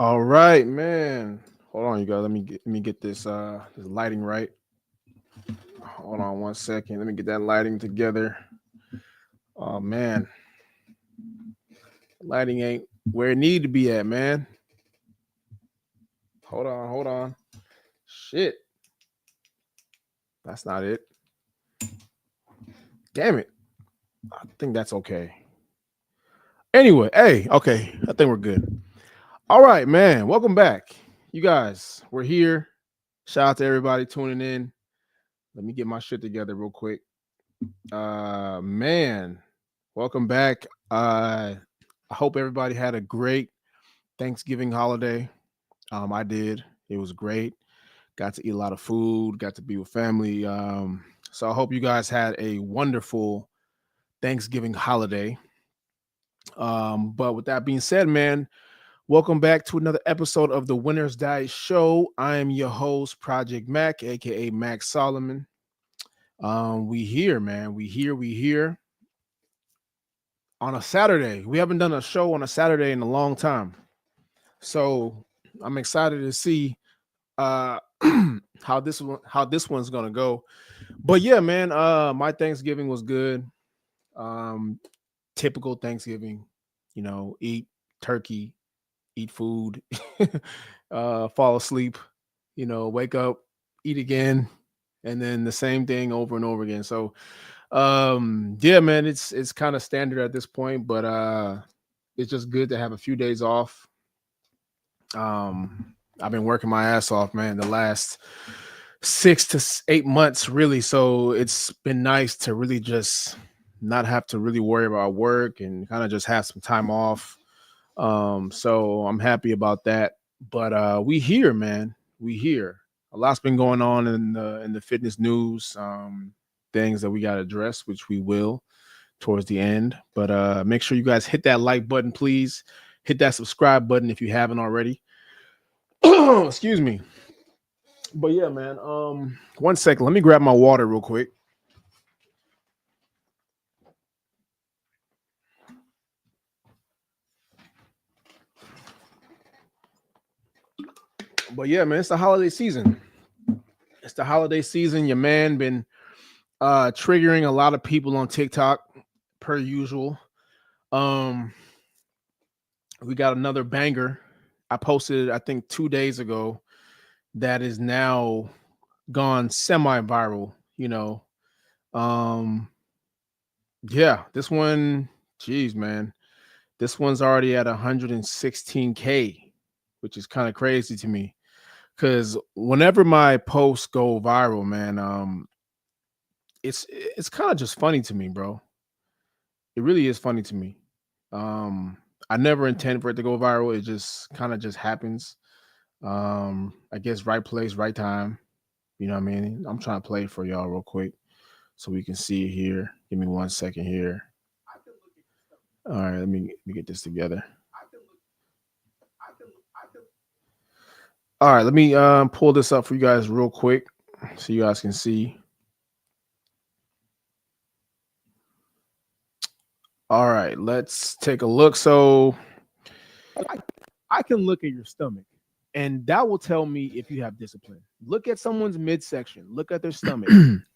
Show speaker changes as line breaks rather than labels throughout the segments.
All right, man. Hold on, you guys. Let me get this lighting right. Hold on 1 second. Let me get that lighting together. Oh man, lighting ain't where it need to be at, man. Hold on. Shit, that's not it. Damn it. I think that's okay. Anyway, hey, okay. I think we're good. All right, man. Welcome back. You guys, we're here. Shout out to everybody tuning in. Let me get my shit together real quick. Man, welcome back. I hope everybody had a great Thanksgiving holiday. I did. It was great. Got to eat a lot of food, got to be with family. So I hope you guys had a wonderful Thanksgiving holiday. But with that being said, man, welcome back to another episode of the Winner's Diet Show. I am your host, Project Mac, aka Max Solomon. We here, man. We here on a Saturday. We haven't done a show on a Saturday in a long time. So I'm excited to see uh how this one's gonna go. But yeah, man, my Thanksgiving was good. Um, typical Thanksgiving, eat turkey, eat food, fall asleep, wake up, eat again, and then the same thing over and over again. So yeah, man, it's kind of standard at this point, but it's just good to have a few days off. I've been working my ass off, man, the last 6 to 8 months, really. So it's been nice to really just not have to really worry about work and kind of just have some time off. So I'm happy about that. But we here, man. We here. A lot's been going on in the fitness news. Things that we got to address, which we will towards the end. But make sure you guys hit that like button, please. Hit that subscribe button if you haven't already. Excuse me. But yeah, man. 1 second. Let me grab my water real quick. But yeah, man, it's the holiday season. It's the holiday season. Your man been triggering a lot of people on TikTok per usual. Um, we got another banger. I posted, I think, 2 days ago that is now gone semi-viral. Um, yeah, this one, geez, man, this one's already at 116K, which is kind of crazy to me. Because whenever my posts go viral, man, it's kind of just funny to me, bro. It really is funny to me. Um, I never intend for it to go viral. It just kind of just happens. I guess right place, right time. You know what I mean? I'm trying to play it for y'all real quick so we can see it here. Give me 1 second here. All right, let me get this together. All right, let me pull this up for you guys real quick so you guys can see. All right, let's take a look. So I, I can look at your stomach, and that will tell me if you have discipline. Look at someone's midsection, look at their stomach.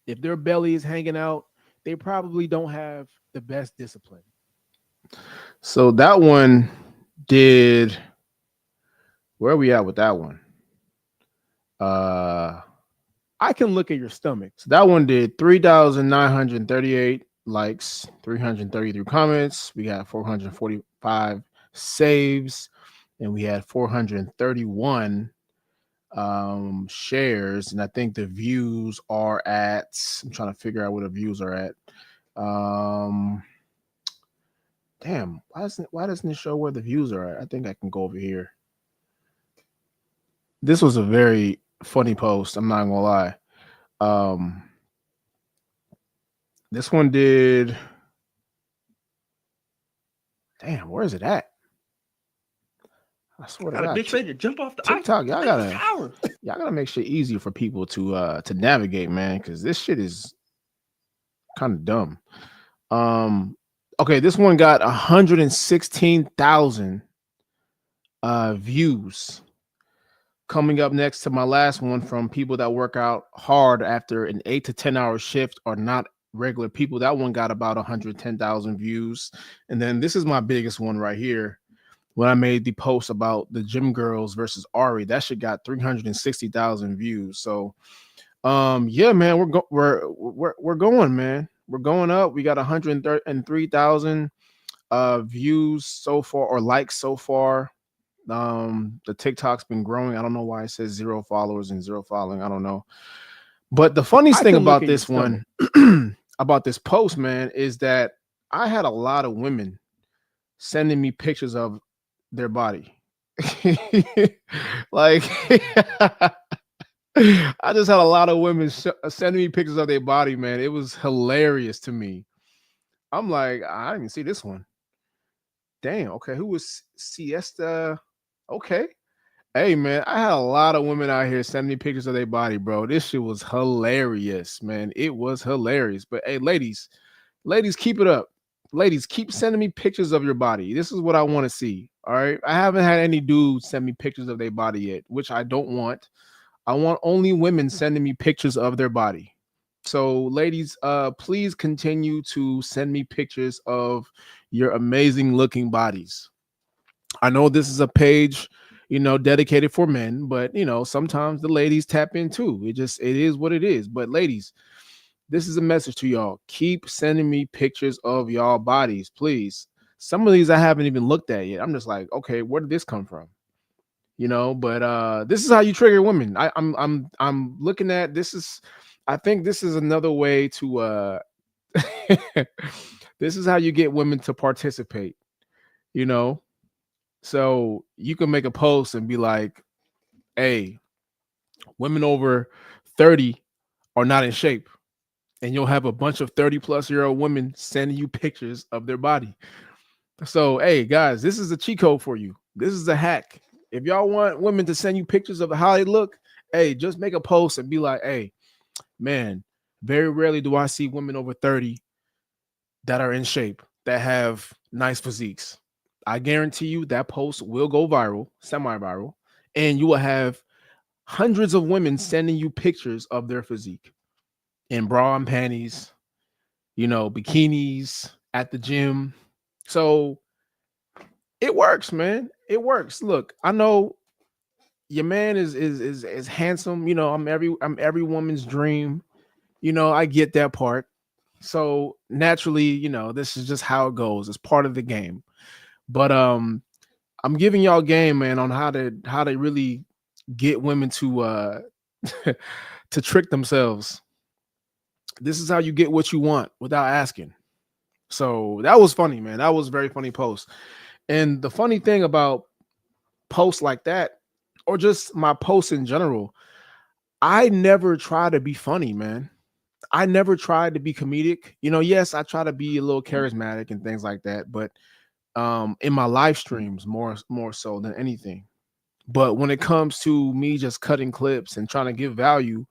If their belly is hanging out, they probably don't have the best discipline. So that one did, where are we at with that one? Uh I can look at your stomach. So that one did 3,938 likes, 333 comments. We got 445 saves, and we had 431 shares. And I think the views are at, I'm trying to figure out what the views are at. Um, damn, why doesn't it show where the views are at? I think I can go over here. This was a very funny post. I'm not gonna lie. Um, this one did. Damn, where is it at? I swear to
Got a
God,
bitch ready to jump off the ice.
TikTok, y'all
Take a
gotta
shower.
y'all gotta make shit easier for people to navigate, man, because this shit is kind of dumb. Um, okay, this one got 116,000 views. Coming up next to my last one from people that work out hard after an 8 to 10 hour shift are not regular people. That one got about 110,000 views. And then this is my biggest one right here. When I made the post about the gym girls versus Ari, that shit got 360,000 views. So yeah, man, we're going, man. We're going up. We got 103,000 views so far, or likes so far. The TikTok's been growing. I don't know why it says 0 followers and 0 following. I don't know. But the funniest
I
thing
can look
about
in your
this
stomach.
one, about this post, man, is that I had a lot of women sending me pictures of their body. Like I just had a lot of women sending me pictures of their body, man. It was hilarious to me. I'm like, I didn't see this one. Damn. Okay, who was Siesta? Okay. Hey man, I had a lot of women out here sending me pictures of their body, bro. This shit was hilarious, man. It was hilarious. But hey, ladies, keep it up. Ladies, keep sending me pictures of your body. This is what I want to see. All right. I haven't had any dudes send me pictures of their body yet, which I don't want. I want only women sending me pictures of their body. So, ladies, please continue to send me pictures of your amazing looking bodies. I know this is a page, dedicated for men, but sometimes the ladies tap in too. It is what it is. But ladies, this is a message to y'all. Keep sending me pictures of y'all bodies, please. Some of these I haven't even looked at yet. I'm just like, okay, where did this come from? But this is how you trigger women. I'm looking at this is I think this is another way to this is how you get women to participate, you know. So you can make a post and be like, hey, women over 30 are not in shape. And you'll have a bunch of 30-plus-year-old women sending you pictures of their body. So, hey, guys, this is a cheat code for you. This is a hack. If y'all want women to send you pictures of how they look, hey, just make a post and be like, hey, man, very rarely do I see women over 30 that are in shape, that have nice physiques. I guarantee you that post will go viral, semi-viral, and you will have hundreds of women sending you pictures of their physique in bra and panties, bikinis at the gym. So it works, man. It works. Look, I know your man is handsome. I'm every woman's dream. I get that part. So naturally, this is just how it goes. It's part of the game. But I'm giving y'all game, man, on how to really get women to to trick themselves. This is how you get what you want without asking. So that was funny, man. That was a very funny post. And the funny thing about posts like that, or just my posts in general, I never try to be funny, man. I never tried to be comedic. Yes, I try to be a little charismatic and things like that, but in my live streams more so than anything. But when it comes to me just cutting clips and trying to give value,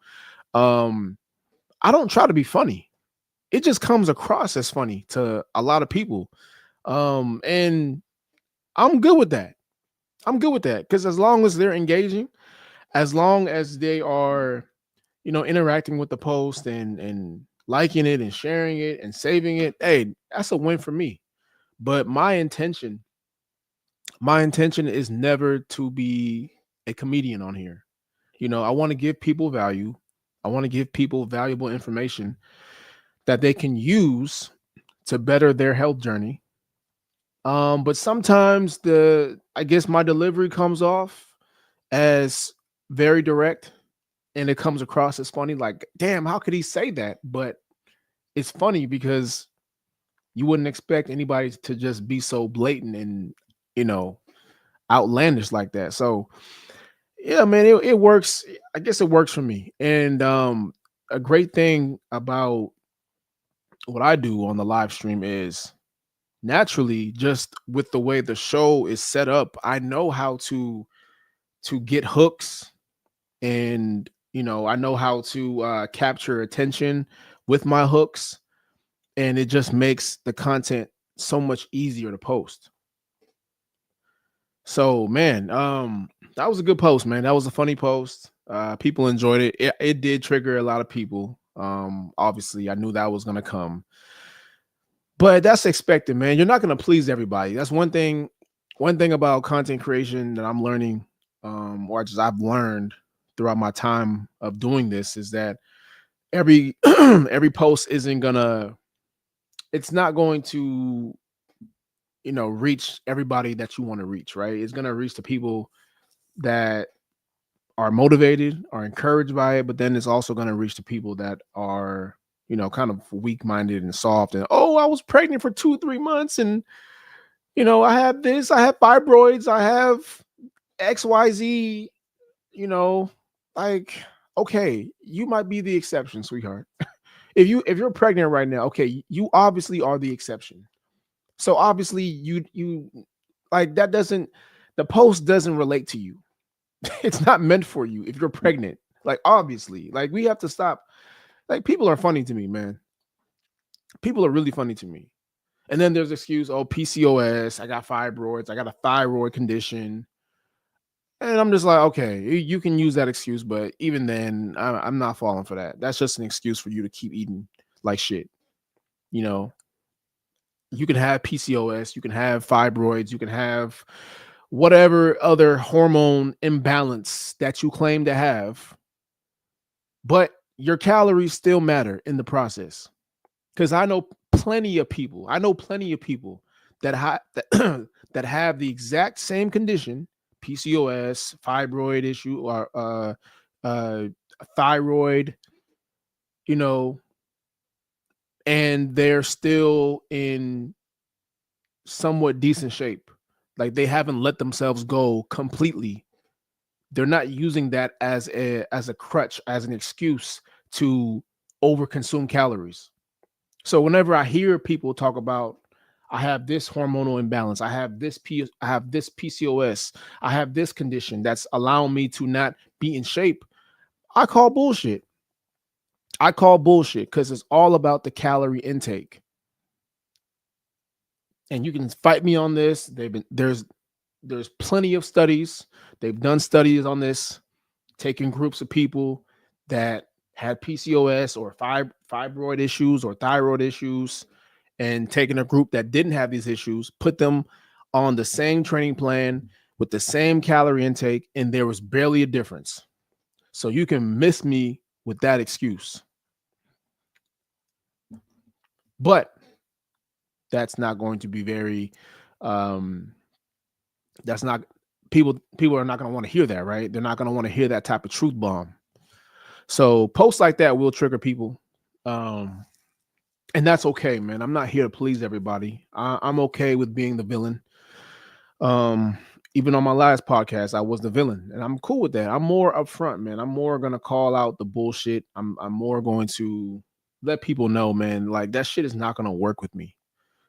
um, I don't try to be funny. It just comes across as funny to a lot of people. And I'm good with that. I'm good with that because as long as they're engaging, as long as they are, interacting with the post and liking it and sharing it and saving it, hey, that's a win for me. But my intention is never to be a comedian on here. I want to give people value. I want to give people valuable information that they can use to better their health journey. But sometimes I guess my delivery comes off as very direct and it comes across as funny. Like, damn, how could he say that? But it's funny because you wouldn't expect anybody to just be so blatant and, you know, outlandish like that. So yeah, man, it works. I guess it works for me. And a great thing about what I do on the live stream is naturally, just with the way the show is set up, I know how to get hooks, and I know how to capture attention with my hooks, and it just makes the content so much easier to post. So man, that was a good post, man. That was a funny post. People enjoyed it. It did trigger a lot of people. Obviously, I knew that was gonna come, but that's expected, man. You're not gonna please everybody. That's one thing. One thing about content creation that I'm learning, or just I've learned throughout my time of doing this, is that every every post isn't gonna. It's not going to, reach everybody that you want to reach, right? It's gonna reach the people that are motivated, are encouraged by it, but then it's also going to reach the people that are, kind of weak minded and soft. And oh, I was pregnant for 2, 3 months, and I have this, I have fibroids, I have XYZ. You know, like, okay, you might be the exception, sweetheart. If you're pregnant right now, okay, you obviously are the exception. So obviously you like that doesn't the post doesn't relate to you. It's not meant for you if you're pregnant. Like, obviously, like, we have to stop. Like, people are funny to me, man. People are really funny to me. And then there's excuse, oh, PCOS, I got fibroids, I got a thyroid condition. And I'm just like, okay, you can use that excuse, but even then, I'm not falling for that. That's just an excuse for you to keep eating like shit. You know, you can have PCOS, you can have fibroids, you can have whatever other hormone imbalance that you claim to have, but your calories still matter in the process. Because I know plenty of people. That that, that have the exact same condition, PCOS, fibroid issue, or uh, thyroid, you know, and they're still in somewhat decent shape. Like, they haven't let themselves go completely. They're not using that as a crutch, as an excuse to overconsume calories. So whenever I hear people talk about, I have this hormonal imbalance, I have this PCOS, I have this condition that's allowing me to not be in shape, I call bullshit. I call bullshit because it's all about the calorie intake. And you can fight me on this. There's plenty of studies. They've done studies on this, taking groups of people that had PCOS or fibroid issues or thyroid issues, and taking a group that didn't have these issues, put them on the same training plan with the same calorie intake, and there was barely a difference. So you can miss me with that excuse. But that's not going to be very that's not people are not going to want to hear that, right? They're not going to want to hear that type of truth bomb. So posts like that will trigger people. And that's okay, man. I'm not here to please everybody. I'm okay with being the villain. Um, Even on my last podcast, I was the villain, and I'm cool with that. I'm more upfront, man. I'm more gonna call out the bullshit. I'm more going to let people know, man, like, that shit is not gonna work with me,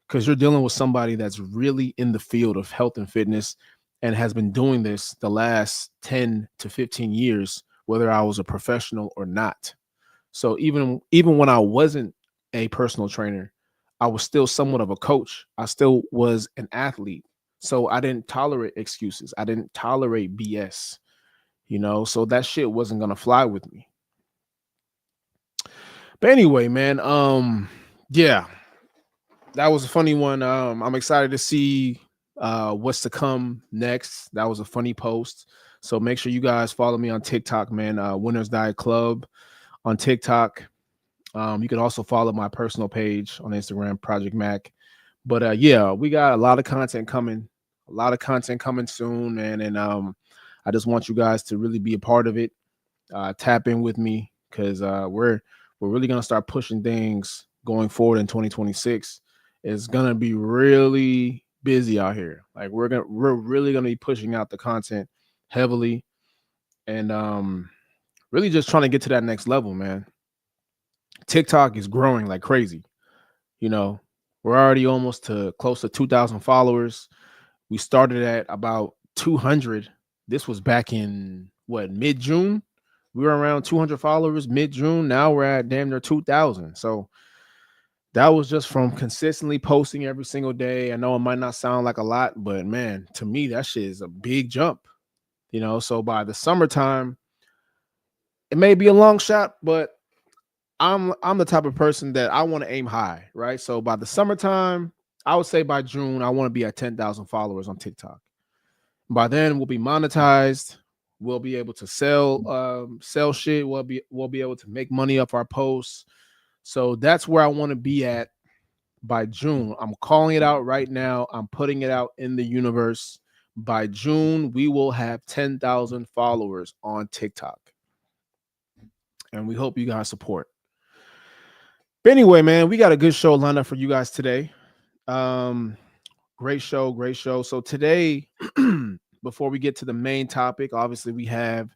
because you're dealing with somebody that's really in the field of health and fitness and has been doing this the last 10 to 15 years, whether I was a professional or not. So even when I wasn't a personal trainer, I was still somewhat of a coach. I still was an athlete. So I didn't tolerate excuses. I didn't tolerate BS, so that shit wasn't gonna fly with me. But anyway, man, yeah, that was a funny one. I'm excited to see what's to come next. That was a funny post. So make sure you guys follow me on TikTok, man. Winners Diet Club on TikTok. You can also follow my personal page on Instagram, Project Mac. But yeah, we got a lot of content coming. A lot of content coming soon, man. And I just want you guys to really be a part of it. Tap in with me, because we're really gonna start pushing things going forward in 2026. It's gonna be really busy out here. Like, we're really gonna be pushing out the content heavily, and really just trying to get to that next level, man. TikTok is growing like crazy. We're already almost to close to 2,000 followers. We started at about 200. This was back in mid-June. We were around 200 followers mid-June. Now we're at damn near 2,000. So That was just from consistently posting every single day. I know it might not sound like a lot, but man, to me, that shit is a big jump. So by the summertime, it may be a long shot, but I'm the type of person that I want to aim high, right? So by the summertime, I would say by June, I want to be at 10,000 followers on TikTok. By then, we'll be monetized. We'll be able to sell shit. We'll be able to make money off our posts. So that's where I want to be at by June. I'm calling it out right now. I'm putting it out in the universe. By June, we will have 10,000 followers on TikTok. And we hope you guys support. But anyway, man, we got a good show lined up for you guys today. Great show. So today, before we get to the main topic, obviously we have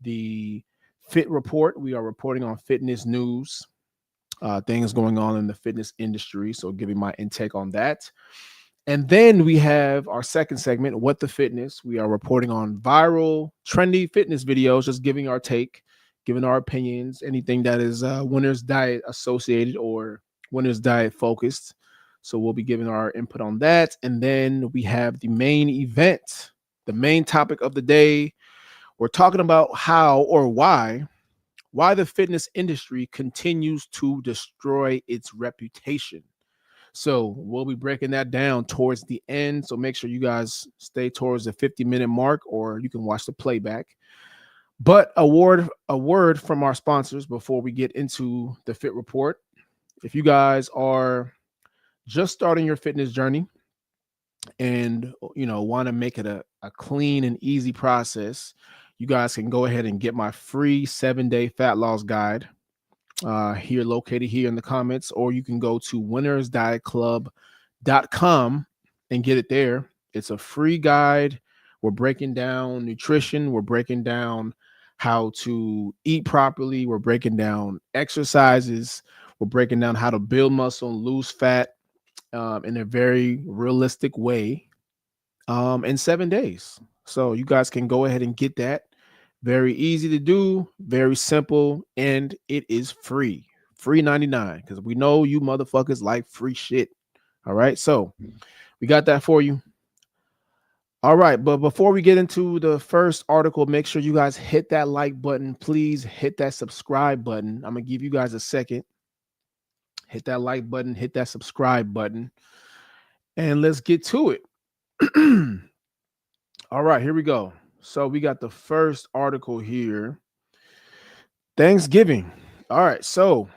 the Fit Report. We are reporting on fitness news, things going on in the fitness industry. So giving my intake on that. And then we have our second segment, What the Fitness. We are reporting on viral, trendy fitness videos, just giving our take, giving our opinions, anything that is Winner's Diet associated or Winner's Diet focused. So we'll be giving our input on that. And then we have the main event, the main topic of the day. We're talking about how or why the fitness industry continues to destroy its reputation. So we'll be breaking that down towards the end. So make sure you guys stay towards the 50-minute mark, or you can watch the playback. But a word from our sponsors before we get into the Fit Report. If you guys are just starting your fitness journey and want to make it a clean and easy process, you guys can go ahead and get my free 7-day fat loss guide here, located here in the comments, or you can go to winnersdietclub.com and get it there. It's a free guide. We're breaking down nutrition. We're breaking down how to eat properly. We're breaking down exercises. We're breaking down how to build muscle and lose fat in a very realistic way in 7 days. So you guys can go ahead and get that. Very easy to do, very simple, and it is free. Free 99, because we know you motherfuckers like free shit. All right, so we got that for you. All right, but before we get into the first article, make sure you guys hit that like button. Please hit that subscribe button. I'm going to give you guys a second. Hit that like button, hit that subscribe button, and let's get to it. All right, here we go. So we got the first article here. Thanksgiving. All right, so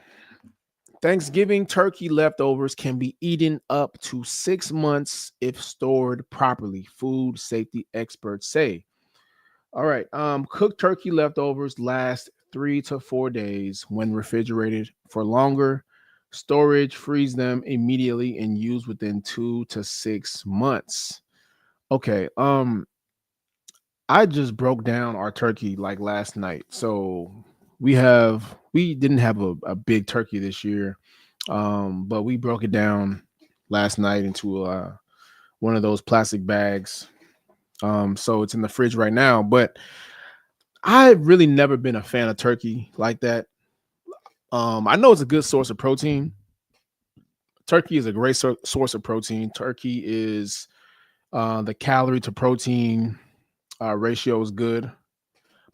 Thanksgiving turkey leftovers can be eaten up to 6 months if stored properly, food safety experts say. All right, cooked turkey leftovers last 3 to 4 days when refrigerated for longer. Storage, freeze them immediately and use within 2 to 6 months. Okay, I just broke down our turkey like last night. So we didn't have a big turkey this year, but we broke it down last night into one of those plastic bags. So it's in the fridge right now. But I've really never been a fan of turkey like that. I know it's a good source of protein. Turkey is a great source of protein. Turkey is the calorie to protein ratio is good.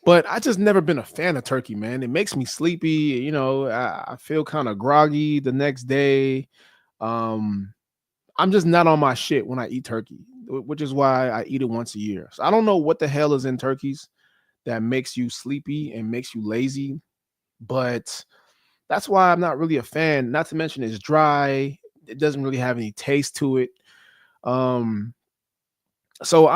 But I just never been a fan of turkey, man. It makes me sleepy. I feel kind of groggy the next day. I'm just not on my shit when I eat turkey, which is why I eat it once a year. So I don't know what the hell is in turkeys that makes you sleepy and makes you lazy, but that's why I'm not really a fan. Not to mention it's dry. It doesn't really have any taste to it. So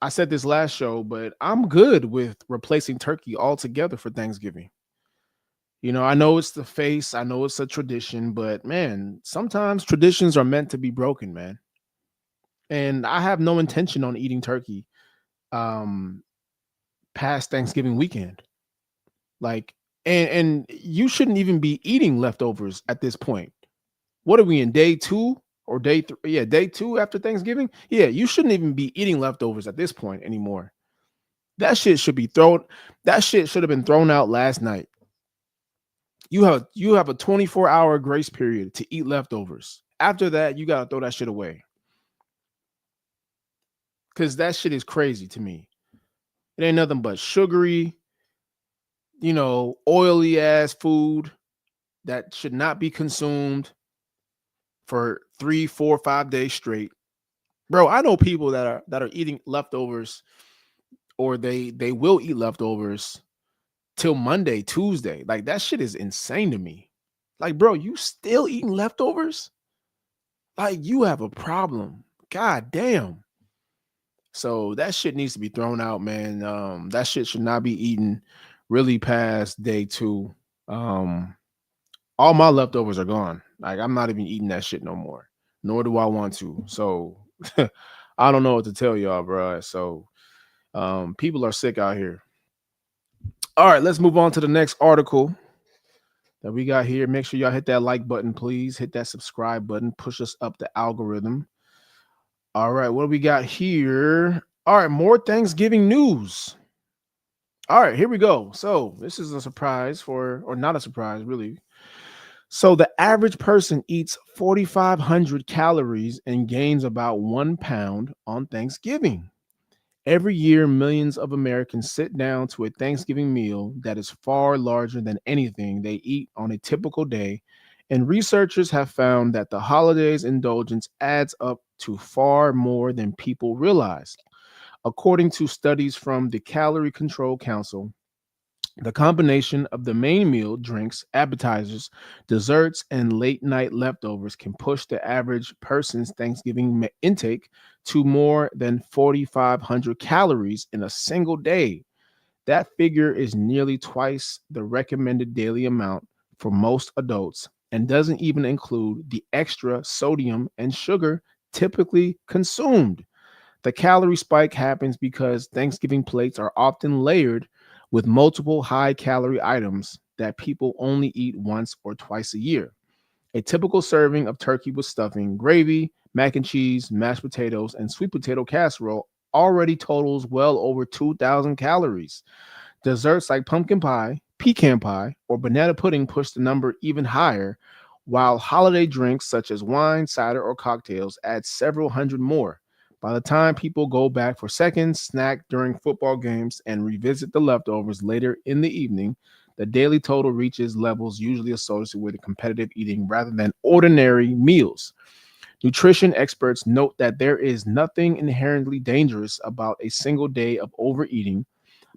I said this last show, but I'm good with replacing turkey altogether for Thanksgiving. I know it's the face. I know it's a tradition, but man, sometimes traditions are meant to be broken, man. And I have no intention on eating turkey past Thanksgiving weekend. Like, and you shouldn't even be eating leftovers at this point. What are we in, day 2 or day 3? Yeah, day 2 after Thanksgiving. Yeah, you shouldn't even be eating leftovers at this point anymore. That shit should have been thrown out last night. You have a 24-hour grace period to eat leftovers. After that, you gotta throw that shit away. Cause that shit is crazy to me. It ain't nothing but sugary, oily ass food that should not be consumed for 3, 4, 5 days straight. Bro, I know people that are eating leftovers, or they will eat leftovers till Monday, Tuesday. Like that shit is insane to me. Like, bro, you still eating leftovers? Like you have a problem. God damn. So that shit needs to be thrown out, man. That shit should not be eaten really past day 2. Um, all my leftovers are gone. Like I'm not even eating that shit no more. Nor do I want to. So I don't know what to tell y'all, bro. So people are sick out here. All right, let's move on to the next article that we got here. Make sure y'all hit that like button, please. Hit that subscribe button. Push us up the algorithm. All right, what do we got here? All right, more Thanksgiving news. All right, here we go. So this is a surprise or not a surprise, really. So the average person eats 4,500 calories and gains about 1 pound on Thanksgiving. Every year, millions of Americans sit down to a Thanksgiving meal that is far larger than anything they eat on a typical day. And researchers have found that the holiday's indulgence adds up to far more than people realize. According to studies from the Calorie Control Council, the combination of the main meal, drinks, appetizers, desserts, and late night leftovers can push the average person's Thanksgiving intake to more than 4,500 calories in a single day. That figure is nearly twice the recommended daily amount for most adults and doesn't even include the extra sodium and sugar typically consumed. The calorie spike happens because Thanksgiving plates are often layered with multiple high calorie items that people only eat once or twice a year. A typical serving of turkey with stuffing, gravy, mac and cheese, mashed potatoes, and sweet potato casserole already totals well over 2,000 calories. Desserts like pumpkin pie, pecan pie, or banana pudding push the number even higher, while holiday drinks such as wine, cider, or cocktails add several hundred more. By the time people go back for seconds, snack during football games, and revisit the leftovers later in the evening, the daily total reaches levels usually associated with competitive eating rather than ordinary meals. Nutrition experts note that there is nothing inherently dangerous about a single day of overeating,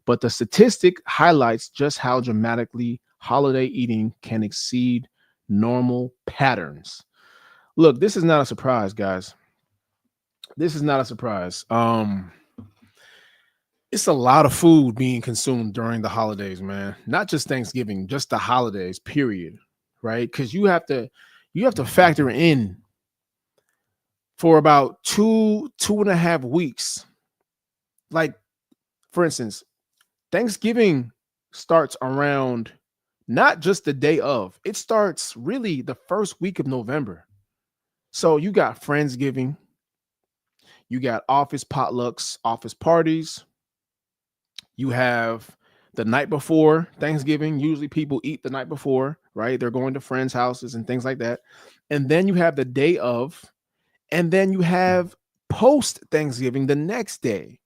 but the statistic highlights just how dramatically holiday eating can exceed normal patterns. Look, this is not a surprise, guys. This is not a surprise. It's a lot of food being consumed during the holidays, man. Not just Thanksgiving, just the holidays, period. Right? Because you have to factor in for about 2.5 weeks. Like, for instance, Thanksgiving starts around not just the day of, it starts really the first week of November. So you got Friendsgiving, you got office potlucks, office parties, you have the night before Thanksgiving. Usually people eat the night before, right? They're going to friends' houses and things like that. And then you have the day of, and then you have post Thanksgiving the next day.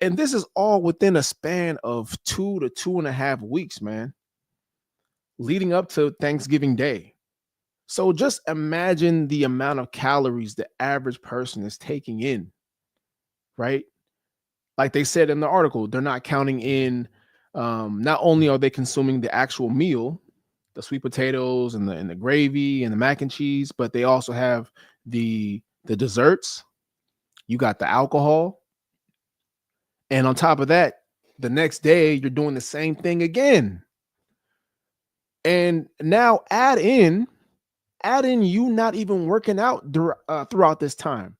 And this is all within a span of 2 to 2.5 weeks, man, leading up to Thanksgiving Day. So just imagine the amount of calories the average person is taking in, right? Like they said in the article, they're not counting in. Not only are they consuming the actual meal, the sweet potatoes and the gravy and the mac and cheese, but they also have the desserts. You got the alcohol, and on top of that, the next day you're doing the same thing again. And now add in you not even working out throughout this time.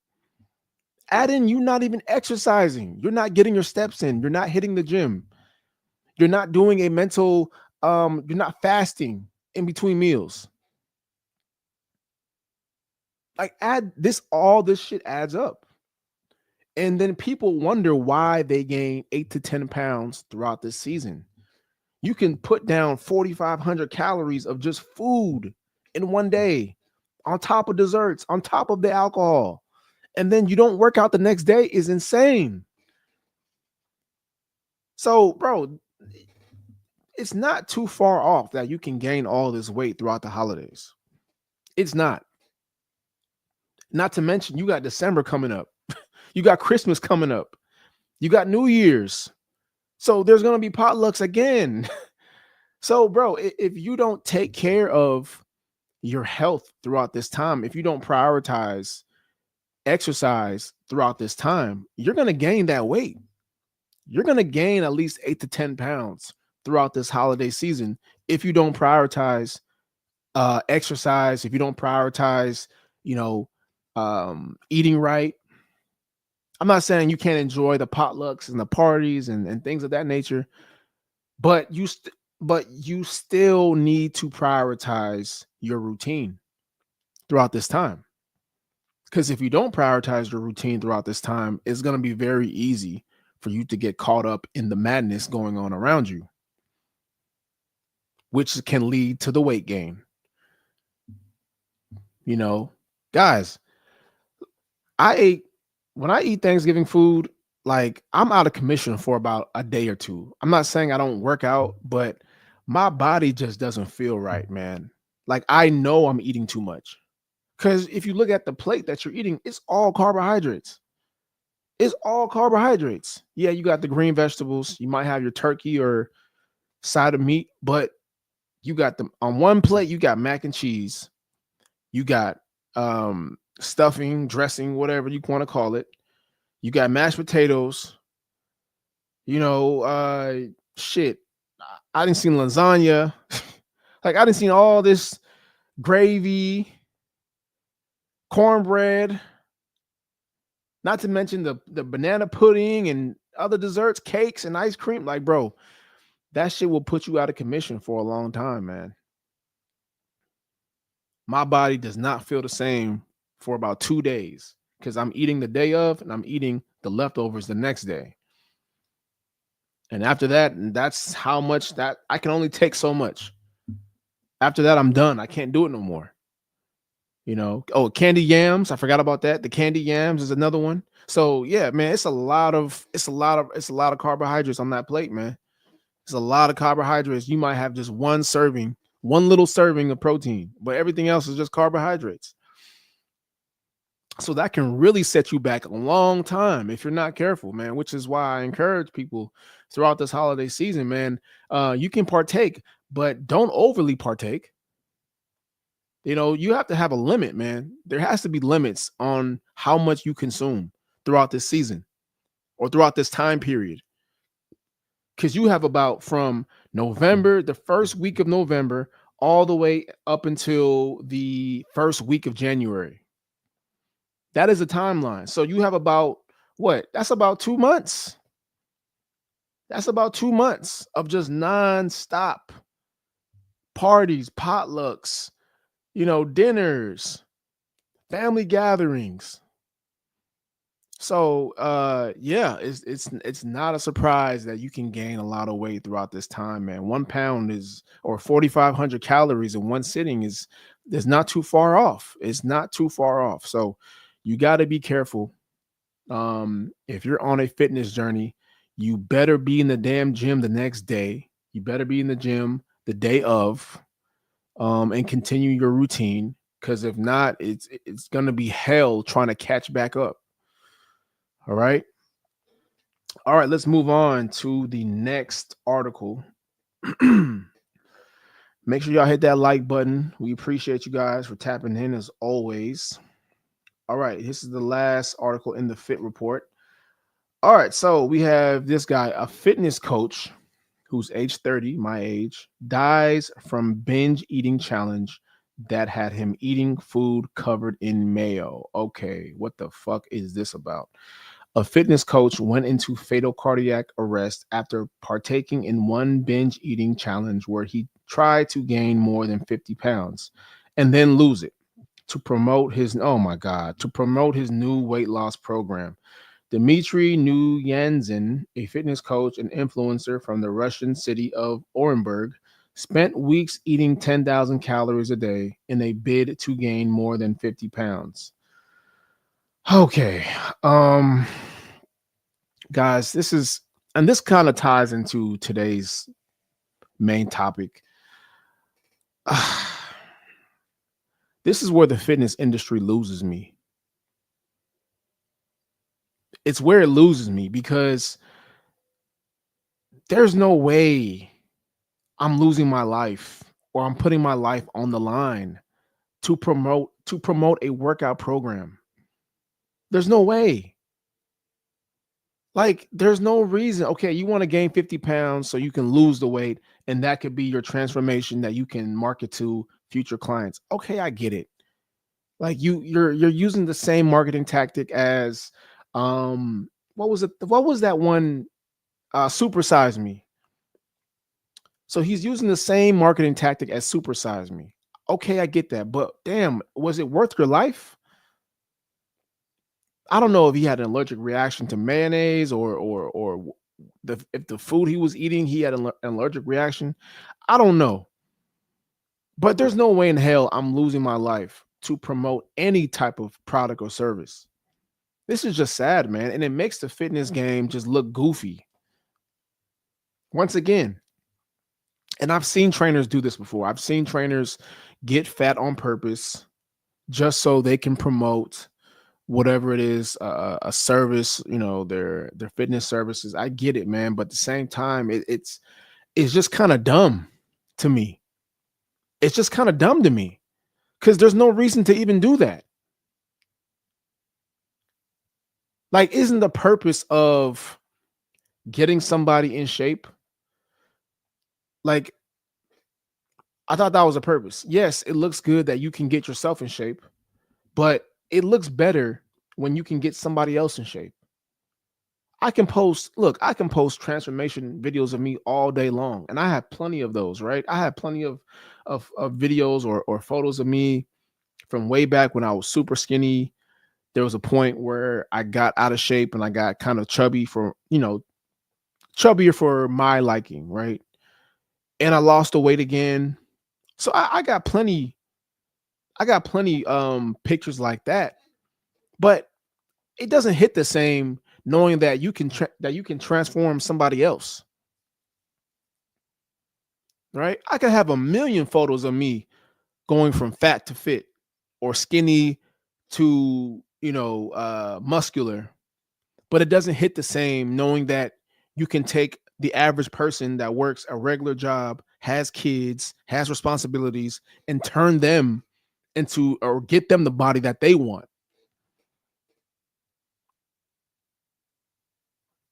Add in you not even exercising. You're not getting your steps in. You're not hitting the gym. You're not doing a mental, you're not fasting in between meals. Like add this, all this shit adds up. And then people wonder why they gain 8 to 10 pounds throughout this season. You can put down 4,500 calories of just food in one day, on top of desserts, on top of the alcohol. And then you don't work out the next day is insane. So, bro, it's not too far off that you can gain all this weight throughout the holidays. It's not. Not to mention, you got December coming up, you got Christmas coming up, you got New Year's. So, there's going to be potlucks again. So, bro, if you don't take care of your health throughout this time, if you don't prioritize exercise throughout this time, you're going to gain that weight. You're going to gain at least 8 to 10 pounds throughout this holiday season if you don't prioritize exercise, if you don't prioritize, you know, eating right. I'm not saying you can't enjoy the potlucks and the parties and things of that nature, but you still need to prioritize your routine throughout this time. Because if you don't prioritize your routine throughout this time, it's going to be very easy for you to get caught up in the madness going on around you, which can lead to the weight gain. You know, guys, when I eat Thanksgiving food, like I'm out of commission for about a day or two. I'm not saying I don't work out, but my body just doesn't feel right, man. Like I know I'm eating too much. Because if you look at the plate that you're eating, it's all carbohydrates. It's all carbohydrates. Yeah, you got the green vegetables. You might have your turkey or side of meat, but you got them on one plate. You got mac and cheese. You got stuffing, dressing, whatever you want to call it. You got mashed potatoes. You know, shit. I didn't see lasagna. Like I didn't see all this gravy, cornbread. Not to mention the banana pudding and other desserts, cakes and ice cream. Like, bro, that shit will put you out of commission for a long time, man. My body does not feel the same for about 2 days because I'm eating the day of and I'm eating the leftovers the next day. And after that, that's how much that I can only take so much. After that, I'm done. I can't do it no more. You know, oh, candy yams. I forgot about that. The candy yams is another one. So yeah, man, it's a lot of carbohydrates on that plate, man. It's a lot of carbohydrates. You might have just one serving, one little serving of protein, but everything else is just carbohydrates. So that can really set you back a long time if you're not careful, man, which is why I encourage people throughout this holiday season, man. You can partake, but don't overly partake. You know, you have to have a limit, man. There has to be limits on how much you consume throughout this season or throughout this time period. Because you have about from November, the first week of November, all the way up until the first week of January. That is a timeline. So you have about what? That's about 2 months. That's about 2 months of just nonstop parties, potlucks, you know, dinners, family gatherings. So yeah, it's not a surprise that you can gain a lot of weight throughout this time, man. 1 pound is or 4,500 calories in one sitting is not too far off. It's not too far off. So you got to be careful. If you're on a fitness journey, you better be in the damn gym the next day. You better be in the gym the day of, and continue your routine. Because if not, it's gonna be hell trying to catch back up. All right. All right, let's move on to the next article. Make sure y'all hit that like button. We appreciate you guys for tapping in as always. All right, this is the last article in the Fit Report. All right, so we have this guy, a fitness coach who's age 30, my age, dies from binge eating challenge that had him eating food covered in mayo. Okay, what the fuck is this about? A fitness coach went into fatal cardiac arrest after partaking in one binge eating challenge where he tried to gain more than 50 pounds and then lose it to promote his, oh my God, to promote his new weight loss program. Dmitry Nuyanzin, a fitness coach and influencer from the Russian city of Orenburg, spent weeks eating 10,000 calories a day in a bid to gain more than 50 pounds. Okay. Um guys, this kind of ties into today's main topic. This is where the fitness industry loses me. It's where it loses me because there's no way I'm losing my life or I'm putting my life on the line to promote a workout program. There's no way. Like, there's no reason. Okay, you want to gain 50 pounds so you can lose the weight, and that could be your transformation that you can market to future clients. Okay, I get it. Like you're using the same marketing tactic as what was it? What was that one? Supersize Me. So he's using the same marketing tactic as Supersize Me. Okay, I get that, but damn, was it worth your life? I don't know if he had an allergic reaction to mayonnaise or if the food he was eating he had an allergic reaction. I don't know, but there's no way in hell I'm losing my life to promote any type of product or service. This is just sad, man, and it makes the fitness game just look goofy. Once again, and I've seen trainers do this before. I've seen trainers get fat on purpose just so they can promote whatever it is, a service, their fitness services. I get it, man, but at the same time, it's just kind of dumb to me. It's just kind of dumb to me because there's no reason to even do that. Like, isn't the purpose of getting somebody in shape? Like, I thought that was a purpose. Yes, it looks good that you can get yourself in shape, but it looks better when you can get somebody else in shape. I can post transformation videos of me all day long. And I have plenty of those, right? I have plenty of videos or photos of me from way back when I was super skinny. There was a point where I got out of shape and I got kind of chubby chubbier for my liking, right? And I lost the weight again. So I got plenty pictures like that. But it doesn't hit the same knowing that you can transform somebody else, right? I could have a million photos of me going from fat to fit or skinny to muscular, but it doesn't hit the same knowing that you can take the average person that works a regular job, has kids, has responsibilities, and turn them into or get them the body that they want.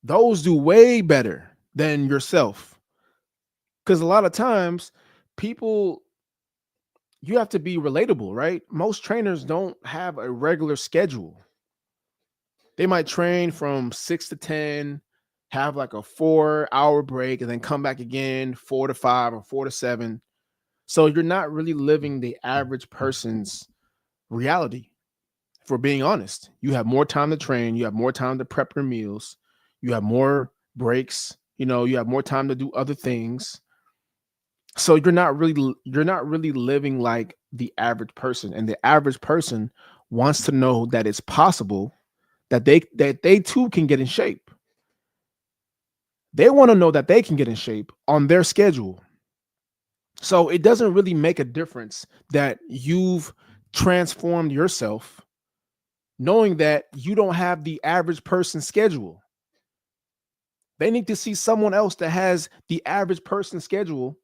Those do way better than yourself. Because a lot of times people, you have to be relatable, right? Most trainers don't have a regular schedule. They might train from 6 to 10, have like a 4 hour break, and then come back again 4 to 5 or 4 to 7. So you're not really living the average person's reality. For being honest, you have more time to train, you have more time to prep your meals, you have more breaks, you have more time to do other things. So you're not really living like the average person, and the average person wants to know that it's possible that they too can get in shape. They want to know that they can get in shape on their schedule. So it doesn't really make a difference that you've transformed yourself knowing that you don't have the average person's schedule. They need to see someone else that has the average person's schedule,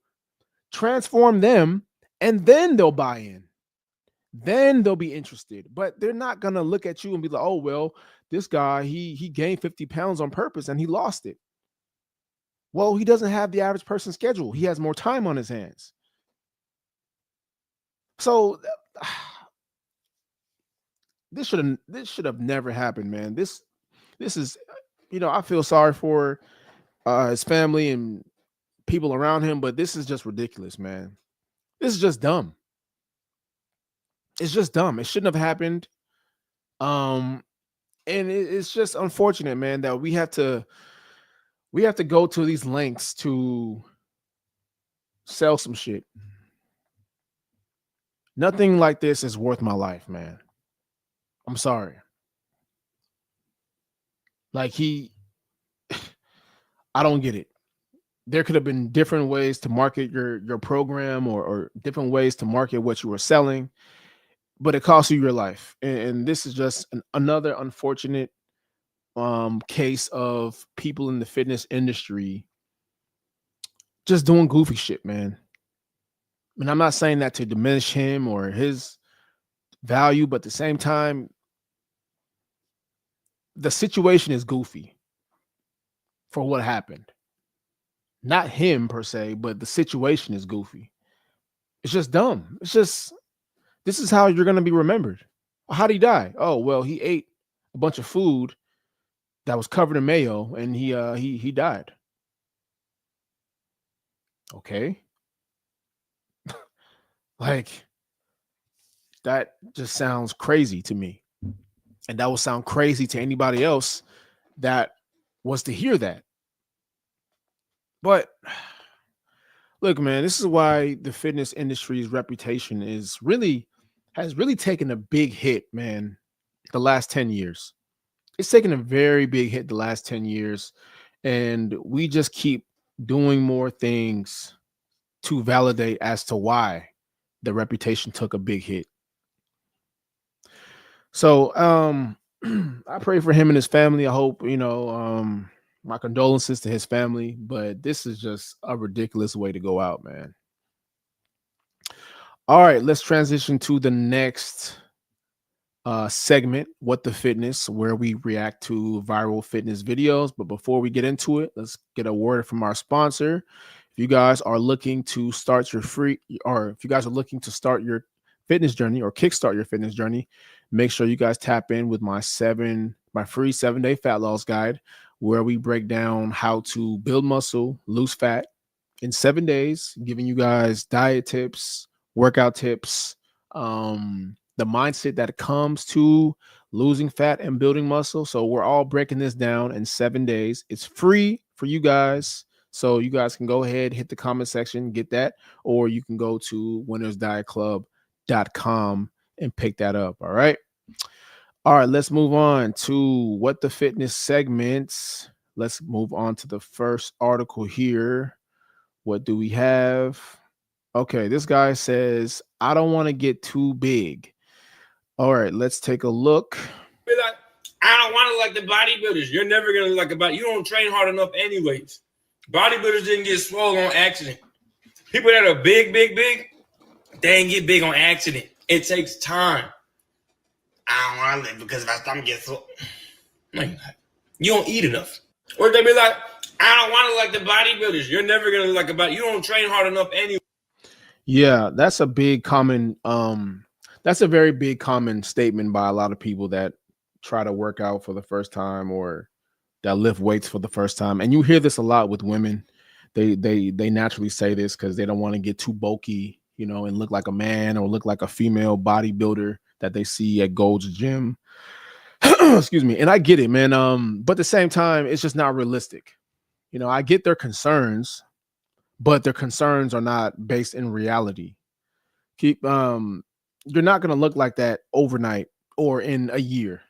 transform them, and then they'll buy in. Then they'll be interested. But they're not gonna look at you and be like, "Oh well, this guy he gained 50 pounds on purpose and he lost it." Well, he doesn't have the average person's schedule. He has more time on his hands. So this should have never happened, man. This is I feel sorry for his family and people around him, but this is just ridiculous, man. This is just dumb. It's just dumb. It shouldn't have happened. Um, And it's just unfortunate, man, that we have to go to these lengths to sell some shit. Nothing like this is worth my life, man. I'm sorry. Like I don't get it. There could have been different ways to market your program, or different ways to market what you were selling, but it costs you your life. And this is just another unfortunate case of people in the fitness industry just doing goofy shit, man. And I'm not saying that to diminish him or his value, but at the same time, the situation is goofy for what happened. Not him per se, but the situation is goofy. It's just dumb. It's just, this is how you're gonna be remembered. How'd he die? Oh well, he ate a bunch of food that was covered in mayo, and he died. Okay, like that just sounds crazy to me, and that will sound crazy to anybody else that was to hear that. But look, man, this is why the fitness industry's reputation is really has really taken a big hit, man, the last 10 years. It's taken a very big hit the last 10 years. And we just keep doing more things to validate as to why the reputation took a big hit. So I pray for him and his family. I hope, my condolences to his family, but this is just a ridiculous way to go out, man. All right, let's transition to the next segment, What the Fitness, where we react to viral fitness videos. But before we get into it, let's get a word from our sponsor. If you guys are looking to start your free, or if you guys are looking to start your fitness journey or kickstart your fitness journey, make sure you guys tap in with my free 7-day fat loss guide, where we break down how to build muscle, lose fat in 7 days, giving you guys diet tips, workout tips, the mindset that comes to losing fat and building muscle. So we're all breaking this down in 7 days. It's free for you guys. So you guys can go ahead, hit the comment section, get that, or you can go to winnersdietclub.com and pick that up. All right. All right, let's move on to What the Fitness segments. Let's move on to the first article here. What do we have? Okay, this guy says, I don't want to get too big. All right, let's take a look.
Be like, I don't want to like the bodybuilders. You're never going to like a body. You don't train hard enough anyways. Bodybuilders didn't get swole on accident. People that are big, they didn't get big on accident. It takes time. I don't want to live because if I stomach gets swole. No, you're not. You don't eat enough. Or they be like, I don't want to like the bodybuilders. You're never going to like a body. You don't train hard enough anyway.
Yeah, that's a very big common statement by a lot of people that try to work out for the first time or that lift weights for the first time. And you hear this a lot with women. They naturally say this because they don't want to get too bulky, and look like a man or look like a female bodybuilder that they see at Gold's Gym. Excuse me. And I get it, man. But at the same time, it's just not realistic. I get their concerns, but their concerns are not based in reality. You're not going to look like that overnight or in a year,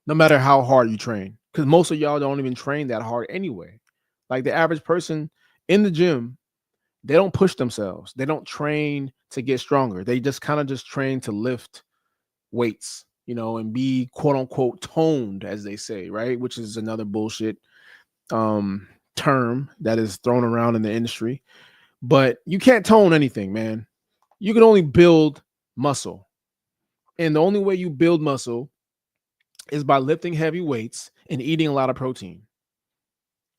no matter how hard you train, because most of y'all don't even train that hard anyway. Like the average person in the gym, they don't push themselves. They don't train to get stronger. They just kind of just train to lift weights, and be quote unquote toned, as they say, right? Which is another bullshit term that is thrown around in the industry. But you can't tone anything, man. You can only build muscle. And the only way you build muscle is by lifting heavy weights and eating a lot of protein.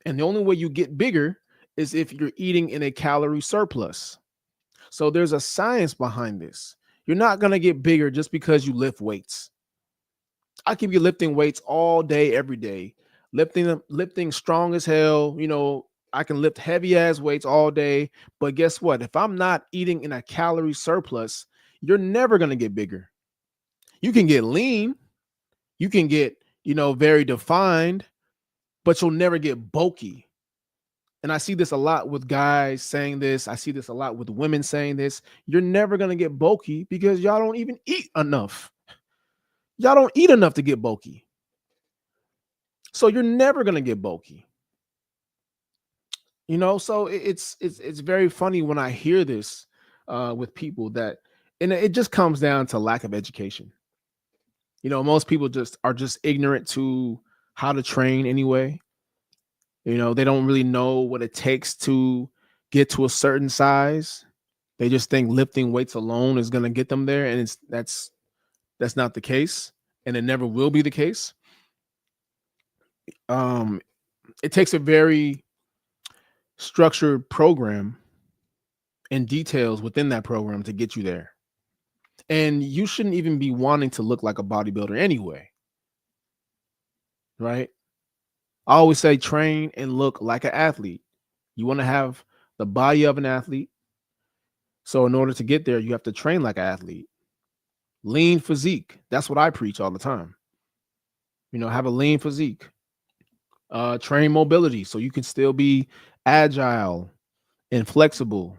And the only way you get bigger is if you're eating in a calorie surplus. So there's a science behind this. You're not going to get bigger just because you lift weights. I keep you lifting weights all day, every day, lifting strong as hell. I can lift heavy ass weights all day. But guess what? If I'm not eating in a calorie surplus, you're never going to get bigger. You can get lean. You can get, very defined, but you'll never get bulky. And I see this a lot with guys saying this. I see this a lot with women saying this. You're never going to get bulky because y'all don't even eat enough. Y'all don't eat enough to get bulky. So you're never going to get bulky. So it's very funny when I hear this with people and it just comes down to lack of education. Most people are just ignorant to how to train anyway. They don't really know what it takes to get to a certain size. They just think lifting weights alone is going to get them there, and that's not the case, and it never will be the case. It takes a very structured program and details within that program to get you there. And you shouldn't even be wanting to look like a bodybuilder anyway. Right? I always say train and look like an athlete. You want to have the body of an athlete. So in order to get there, you have to train like an athlete. Lean physique. That's what I preach all the time. Have a lean physique. Train mobility so you can still be agile and flexible.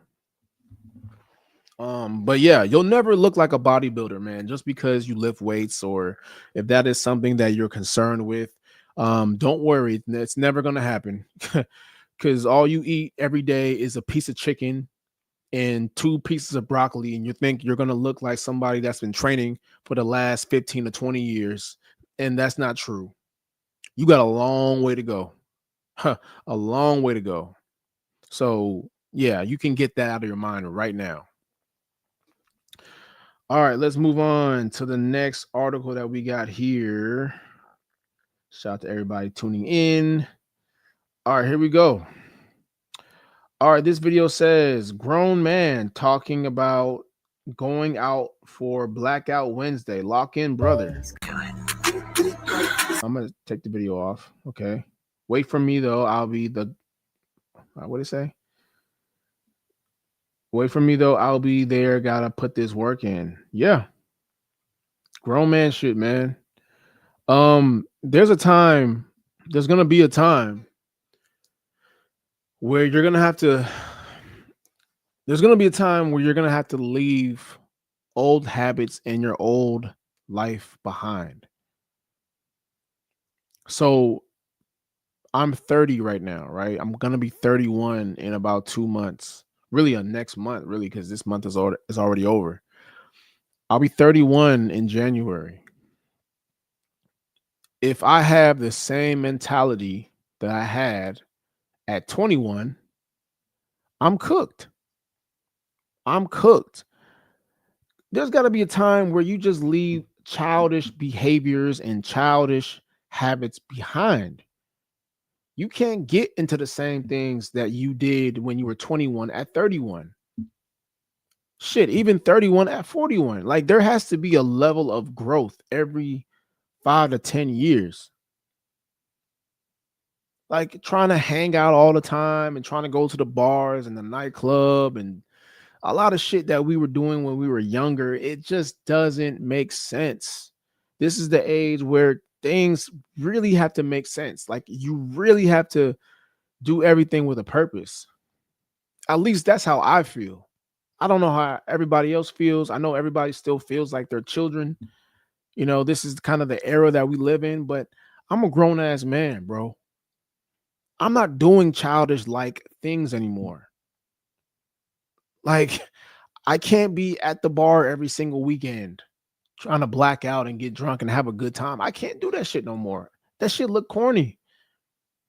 But yeah, you'll never look like a bodybuilder, man, just because you lift weights, or if that is something that you're concerned with. Don't worry, it's never gonna happen. Because all you eat every day is a piece of chicken and 2 pieces of broccoli, and you think you're gonna look like somebody that's been training for the last 15 to 20 years, and that's not true. You got a long way to go. A long way to go. So yeah, you can get that out of your mind right now. All right, let's move on to the next article that we got here. Shout out to everybody tuning in. All right, here we go. All right, this video says grown man talking about going out for Blackout Wednesday. Lock in, brother. I'm going to take the video off. Okay. Wait for me, though. I'll be the... what did it say? Wait for me, though. I'll be there. Gotta put this work in. Yeah. Grown man shit, man. There's going to be a time where you're going to have to... There's going to be a time where you're going to have to leave old habits and your old life behind. So I'm 30 right now, right? I'm going to be 31 in about 2 months. Really next month, really, because this month is already over. I'll be 31 in January. If I have the same mentality that I had at 21, I'm cooked. I'm cooked. There's got to be a time where you just leave childish behaviors and childish habits behind. You can't get into the same things that you did when you were 21 at 31. Shit, even 31 at 41. Like, there has to be a level of growth every 5 to 10 years. Like, trying to hang out all the time and trying to go to the bars and the nightclub and a lot of shit that we were doing when we were younger, it just doesn't make sense. This is the age where things really have to make sense. Like, you really have to do everything with a purpose. At least that's how I feel. I don't know how everybody else feels. I know everybody still feels like they're children. This is kind of the era that we live in, but I'm a grown ass man, bro. I'm not doing childish like things anymore. Like, I can't be at the bar every single weekend trying to black out and get drunk and have a good time. I can't do that shit no more. That shit look corny.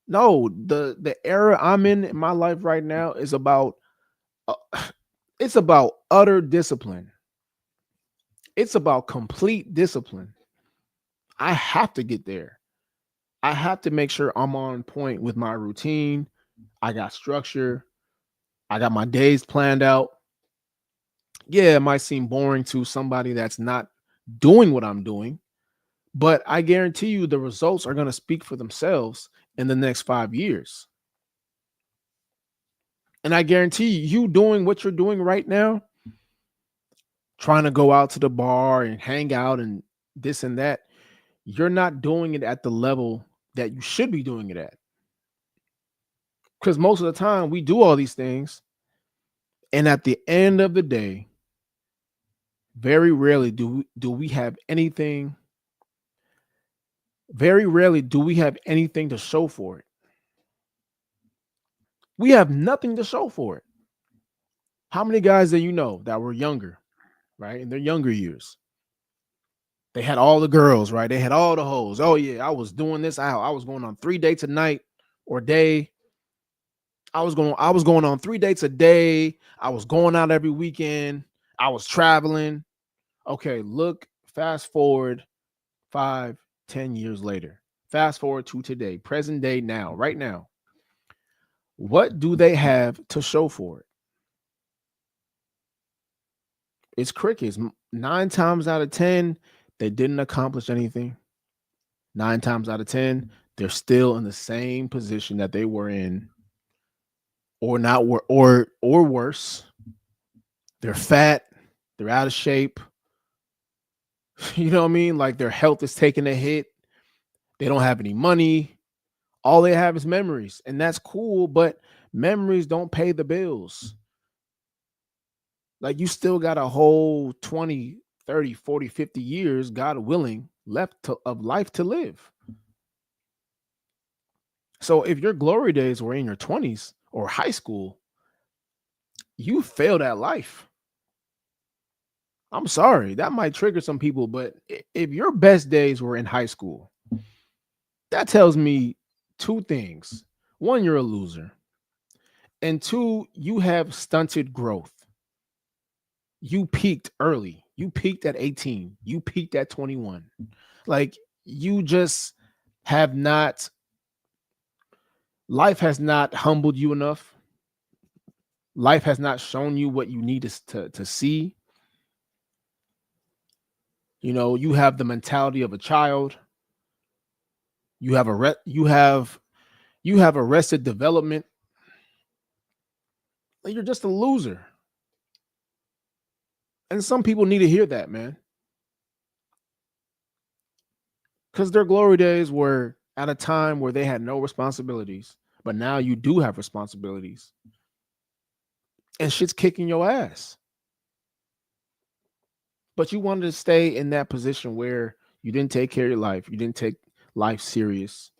No, the era I'm in my life right now is about it's about utter discipline. It's about complete discipline. I have to get there. I have to make sure I'm on point with my routine. I got structure. I got my days planned out. Yeah, it might seem boring to somebody that's not doing what I'm doing, but I guarantee you the results are going to speak for themselves in the next 5 years. And I guarantee you doing what you're doing right now, trying to go out to the bar and hang out and this and that, you're not doing it at the level that you should be doing it at. Because most of the time we do all these things, and at the end of the day, very rarely do we have anything. Very rarely do we have anything to show for it. We have nothing to show for it. How many guys that you know that were younger, right, in their younger years? They had all the girls, right? They had all the hoes. Oh yeah, I was doing this out. I was going on 3 dates a night or day. I was going on 3 dates a day. I was going out every weekend. I was traveling. Okay, look, fast forward 5, 10 years later. Fast forward to today, present day now, right now. What do they have to show for it? It's crickets. 9 times out of 10, they didn't accomplish anything. 9 times out of 10, they're still in the same position that they were in, or not, or worse. They're fat. They're out of shape. You know what I mean? Like their health is taking a hit. They don't have any money. All they have is memories, and that's cool. But memories don't pay the bills. Like you still got a whole 20, 30, 40, 50 years, God willing, of life to live. So if your glory days were in your 20s or high school, you failed at life. I'm sorry, that might trigger some people, but if your best days were in high school, that tells me two things. One, you're a loser. And two, you have stunted growth. You peaked early. You peaked at 18. You peaked at 21. Like you just have not, life has not humbled you enough. Life has not shown you what you need to see. You know, you have the mentality of a child. You have arrested development. Like you're just a loser. And some people need to hear that, man. Because their glory days were at a time where they had no responsibilities. But now you do have responsibilities. And shit's kicking your ass. But you wanted to stay in that position where you didn't take care of your life. You didn't take life serious.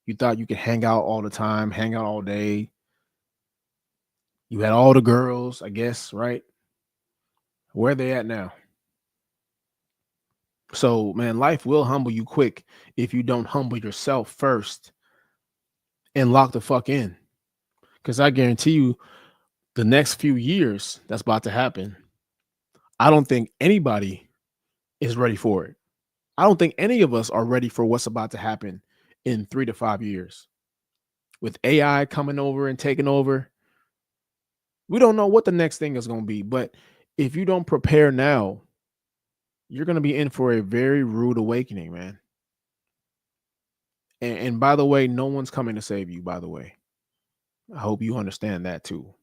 You thought you could hang out all the time, hang out all day. You had all the girls, I guess, right? Where are they at now? So, man, life will humble you quick if you don't humble yourself first and lock the fuck in. Because I guarantee you, the next few years that's about to happen, I don't think anybody is ready for it. I don't think any of us are ready for what's about to happen in 3 to 5 years. With AI coming over and taking over, we don't know what the next thing is going to be. But if you don't prepare now, you're going to be in for a very rude awakening, man. And by the way, no one's coming to save you, by the way. I hope you understand that too.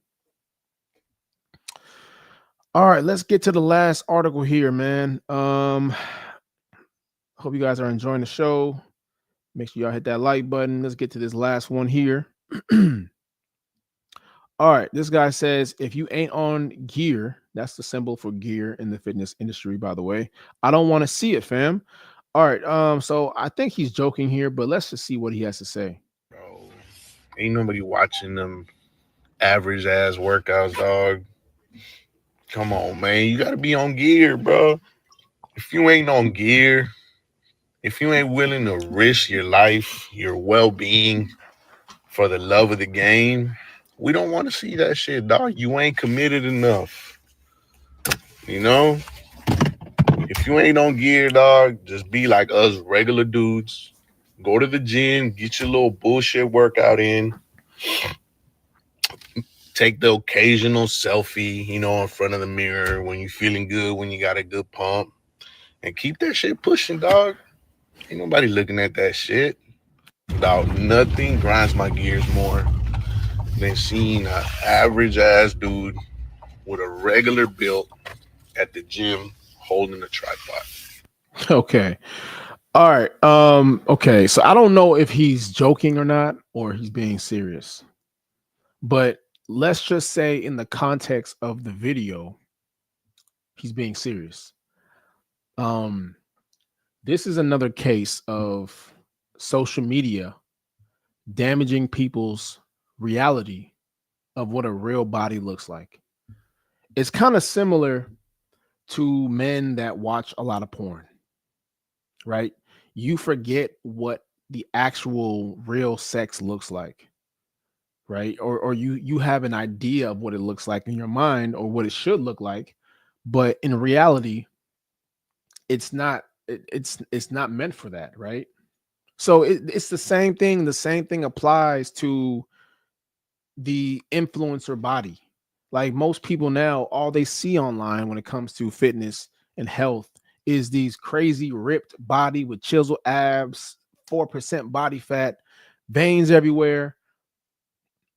All right, let's get to the last article here, man. Hope you guys are enjoying the show. Make sure y'all hit that like button. Let's get to this last one here. All right, this guy says, if you ain't on gear, that's the symbol for gear in the fitness industry, by the way. I don't want to see it, fam. All right, so I think he's joking here, but let's just see what he has to say.
Bro, ain't nobody watching them average ass workouts, dog. Come on, man. You gotta be on gear, bro. If you ain't on gear, if you ain't willing to risk your life, your well-being for the love of the game, we don't want to see that shit, dog. You ain't committed enough. You know? If you ain't on gear, dog, just be like us regular dudes. Go to the gym, get your little bullshit workout in. Take the occasional selfie, in front of the mirror when you feeling good, when you got a good pump. And keep that shit pushing, dog. Ain't nobody looking at that shit. Dog, nothing grinds my gears more than seeing an average ass dude with a regular build at the gym holding a tripod.
Okay. All right. Okay. So I don't know if he's joking or not, or he's being serious. But let's just say, in the context of the video, he's being serious. Um, this is another case of social media damaging people's reality of what a real body looks like. It's kind of similar to men that watch a lot of porn, right? You forget what the actual real sex looks like, right? Or you have an idea of what it looks like in your mind, or what it should look like, but in reality, it's not meant for that, right? So it's the same thing. The same thing applies to the influencer body. Like, most people now, all they see online when it comes to fitness and health is these crazy ripped body with chiseled abs, 4% body fat, veins everywhere.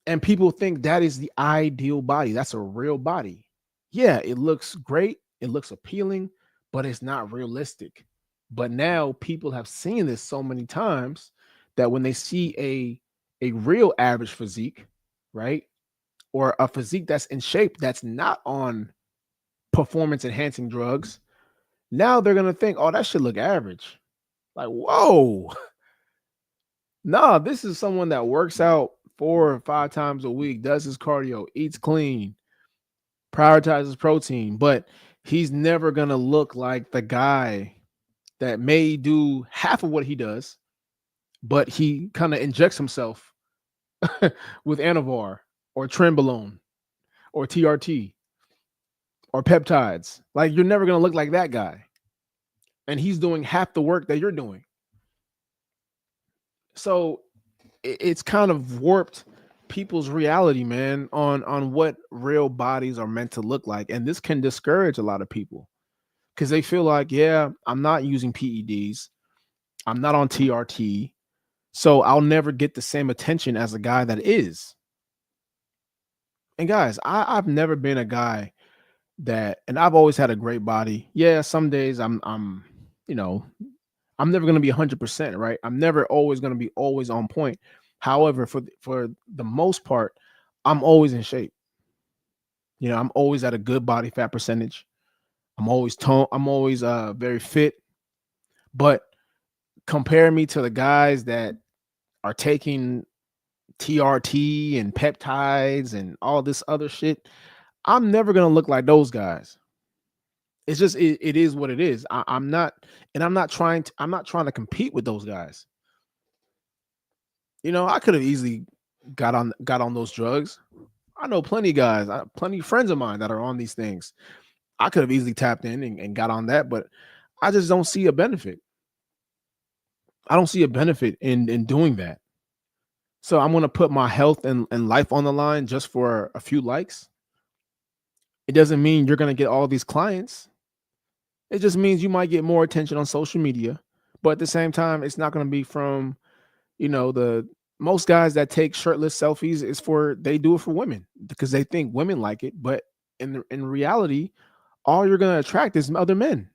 And people think that is the ideal body. That's a real body. Yeah, it looks great. It looks appealing, but it's not realistic. But now people have seen this so many times that when they see a real average physique, right? Or a physique that's in shape, that's not on performance enhancing drugs, now they're gonna think, oh, that should look average. Like, whoa, no, this is someone that works out 4 or 5 times a week, does his cardio, eats clean, prioritizes protein, but he's never gonna look like the guy that may do half of what he does, but he kind of injects himself with Anavar or Trenbolone or TRT or peptides. Like, you're never gonna look like that guy, and he's doing half the work that you're doing. So it's kind of warped people's reality, man, on what real bodies are meant to look like, and this can discourage a lot of people because they feel like, yeah, I'm not using PEDs, I'm not on TRT, so I'll never get the same attention as a guy that is. And guys, I've never been a guy that, and I've always had a great body. Yeah, some days I'm you know, I'm never going to be 100%, right? I'm never always going to be always on point. However, for the most part, I'm always in shape. I'm always at a good body fat percentage. I'm always toned. I'm always very fit. But compare me to the guys that are taking TRT and peptides and all this other shit. I'm never going to look like those guys. It's just it is what it is. I'm not, and I'm not trying to compete with those guys. I could have easily got on those drugs. I know plenty of guys, plenty of friends of mine that are on these things. I could have easily tapped in and got on that, but I just don't see a benefit. I don't see a benefit in doing that. So I'm going to put my health and life on the line just for a few likes. It doesn't mean you're going to get all these clients. It just means you might get more attention on social media, but at the same time, it's not going to be from, the most guys that take shirtless selfies they do it for women because they think women like it. But in reality, all you're going to attract is other men.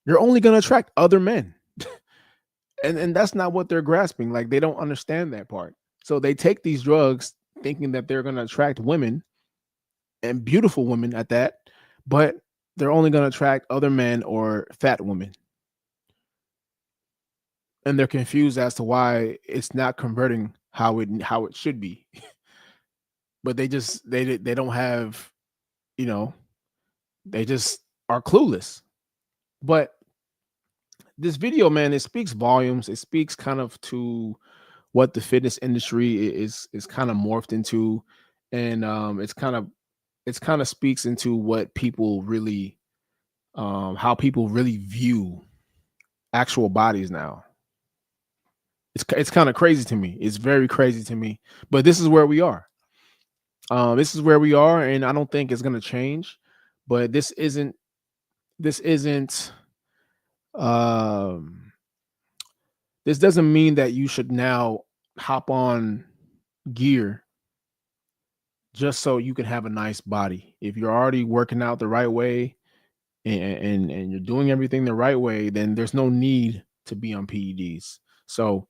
You're only going to attract other men. And that's not what they're grasping. Like, they don't understand that part. So they take these drugs thinking that they're going to attract women, and beautiful women at that, but they're only going to attract other men or fat women. And they're confused as to why it's not converting how it should be. But they don't have, they just are clueless. But this video, man, it speaks volumes. It speaks kind of to what the fitness industry is kind of morphed into, and it's kind of speaks into what people really, how people really view actual bodies now. It's kind of crazy to me. It's very crazy to me. But this is where we are. This is where we are, and I don't think it's gonna change. But this isn't. Um, this doesn't mean that you should now hop on gear just so you can have a nice body. If you're already working out the right way, and you're doing everything the right way, then there's no need to be on PEDs. So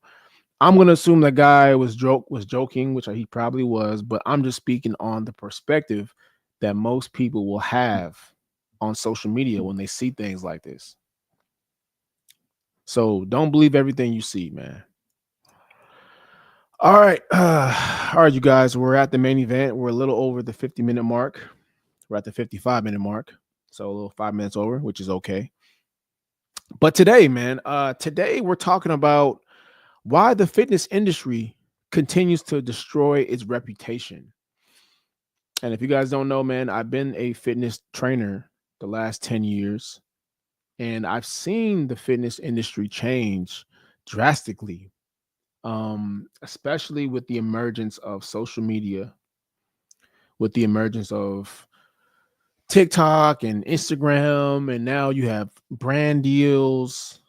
I'm gonna assume that guy was joking, which he probably was, but I'm just speaking on the perspective that most people will have on social media when they see things like this. So don't believe everything you see, man. All right. All right, you guys, we're at the main event. We're a little over the 50-minute mark. We're at the 55-minute mark. So a little 5 minutes over, which is okay. But today, man, today we're talking about why the fitness industry continues to destroy its reputation. And if you guys don't know, man, I've been a fitness trainer the last 10 years, and I've seen the fitness industry change drastically, especially with the emergence of social media, with the emergence of TikTok and Instagram, and now you have brand deals.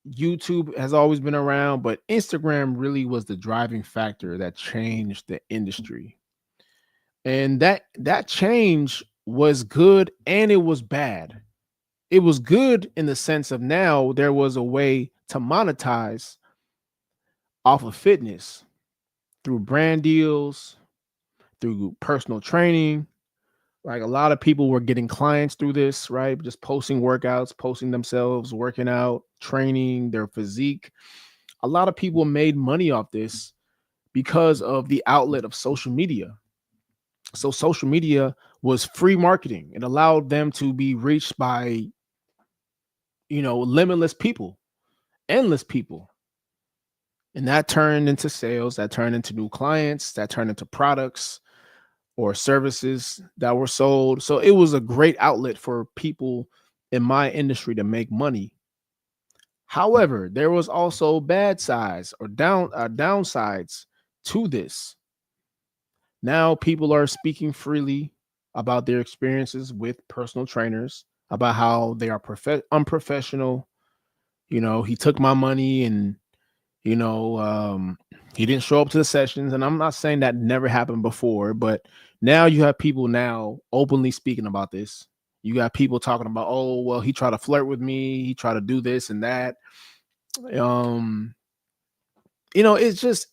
YouTube has always been around, but Instagram really was the driving factor that changed the industry. And that change was good and it was bad. It was good in the sense of now there was a way to monetize off of fitness through brand deals, through personal training. Like a lot of people were getting clients through this, right? Just posting workouts, posting themselves, working out, training their physique. A lot of people made money off this because of the outlet of social media. So social media was free marketing. It allowed them to be reached by, limitless people, endless people. And that turned into sales, that turned into new clients, that turned into products or services that were sold. So it was a great outlet for people in my industry to make money. However, there was also bad sides or downsides to this. Now people are speaking freely about their experiences with personal trainers, about how they are unprofessional. He took my money and you know he didn't show up to the sessions, and I'm not saying that never happened before, but now you have people now openly speaking about this. You got people talking about, oh well, he tried to flirt with me, he tried to do this and that. um it's just,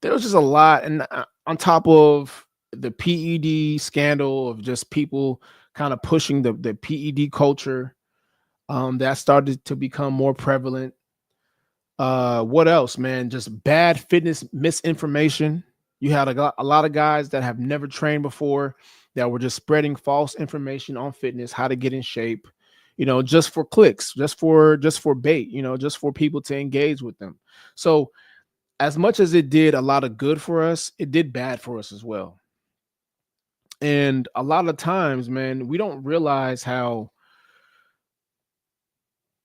there was just a lot. And on top of the PED scandal of just people kind of pushing the PED culture, that started to become more prevalent. What else, man? Just bad fitness misinformation. You had a lot of guys that have never trained before that were just spreading false information on fitness, how to get in shape, just for clicks, just for bait, just for people to engage with them. So as much as it did a lot of good for us, it did bad for us as well. And a lot of times, man, we don't realize how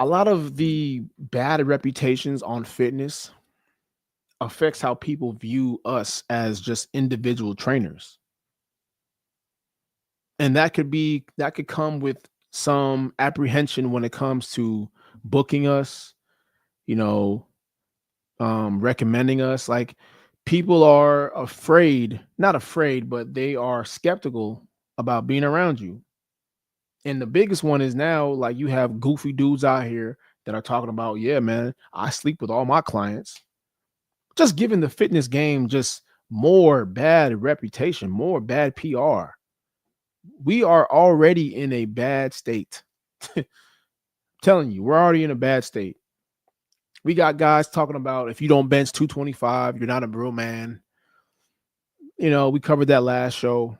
a lot of the bad reputations on fitness affects how people view us as just individual trainers. And that could come with some apprehension when it comes to booking us, you know, recommending us. Like people are afraid, not afraid, but they are skeptical about being around you. And the biggest one is now, like, you have goofy dudes out here that are talking about, yeah, man, I sleep with all my clients. Just giving the fitness game just more bad reputation, more bad PR. We are already in a bad state. Telling you, we're already in a bad state. We got guys talking about if you don't bench 225, you're not a real man. We covered that last show.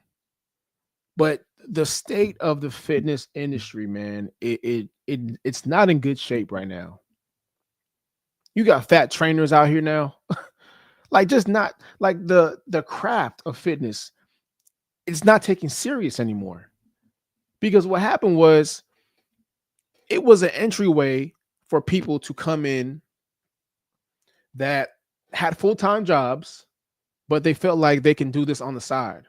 But the state of the fitness industry, man, it's not in good shape right now. You got fat trainers out here now. Like, just not like the craft of fitness. It's not taken serious anymore. Because what happened was it was an entryway for people to come in that had full-time jobs, but they felt like they can do this on the side,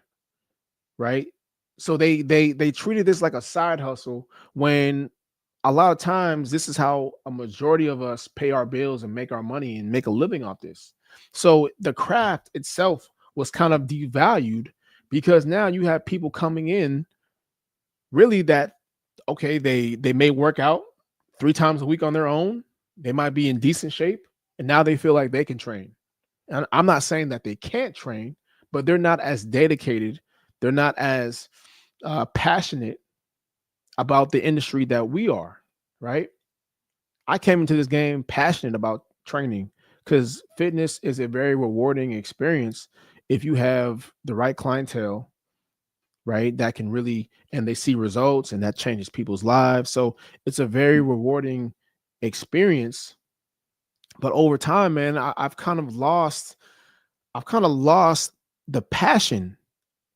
right? So they treated this like a side hustle, when a lot of times this is how a majority of us pay our bills and make our money and make a living off this. So the craft itself was kind of devalued, because now you have people coming in really that okay, they may work out 3 times a week on their own. They might be in decent shape, and now they feel like they can train. And I'm not saying that they can't train, but they're not as dedicated. They're not as passionate about the industry that we are, right? I came into this game passionate about training because fitness is a very rewarding experience if you have the right clientele, right? That can really, and they see results and that changes people's lives. So it's a very rewarding experience. But over time, man, I've kind of lost the passion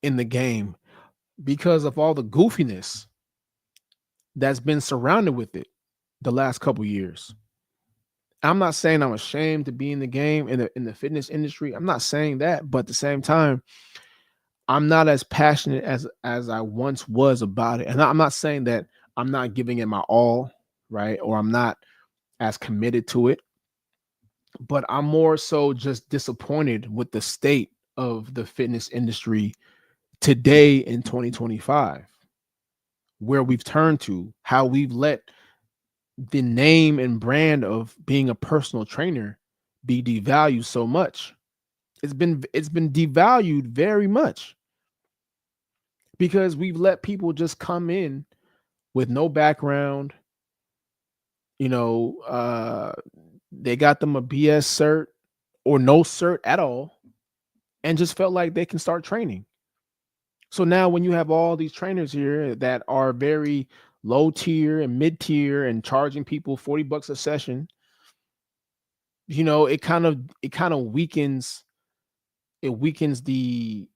in the game because of all the goofiness that's been surrounded with it the last couple years. I'm not saying I'm ashamed to be in the game in the fitness industry. I'm not saying that, but at the same time, I'm not as passionate as I once was about it. And I'm not saying that I'm not giving it my all, right? Or I'm not as committed to it, but I'm more so just disappointed with the state of the fitness industry today in 2025, where we've turned to, how we've let the name and brand of being a personal trainer be devalued so much. It's been devalued very much because we've let people just come in with no background, you know, they got them a BS cert or no cert at all and just felt like they can start training. So now when you have all these trainers here that are very low tier and mid tier and charging people $40 a session, it kind of weakens the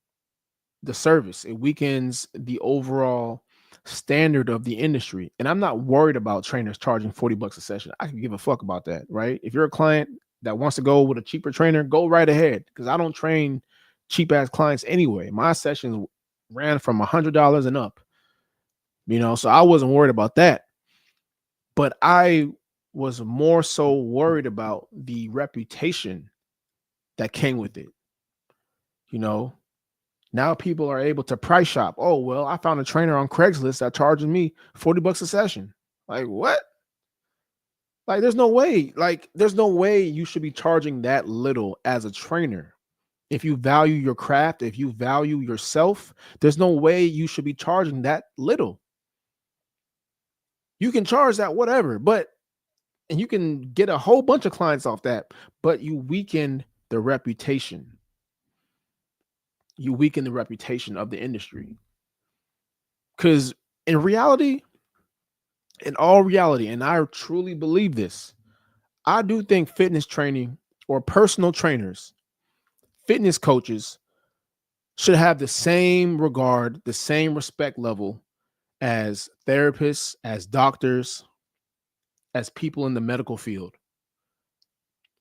service. It weakens the overall standard of the industry. And I'm not worried about trainers charging $40 a session. I can give a fuck about that, right? If you're a client that wants to go with a cheaper trainer, go right ahead because I don't train cheap ass clients anyway. My sessions ran from $100 and up, so I wasn't worried about that. But I was more so worried about the reputation that came with it. You know, now people are able to price shop. Oh, well, I found a trainer on Craigslist that charges me $40 a session. Like, what? Like, there's no way. Like, there's no way you should be charging that little as a trainer. If you value your craft, if you value yourself, there's no way you should be charging that little. You can charge that whatever, and you can get a whole bunch of clients off that, but you weaken the reputation. You weaken the reputation of the industry. Because in reality, in all reality, and I truly believe this, I do think fitness training or personal trainers, fitness coaches should have the same regard, the same respect level as therapists, as doctors, as people in the medical field,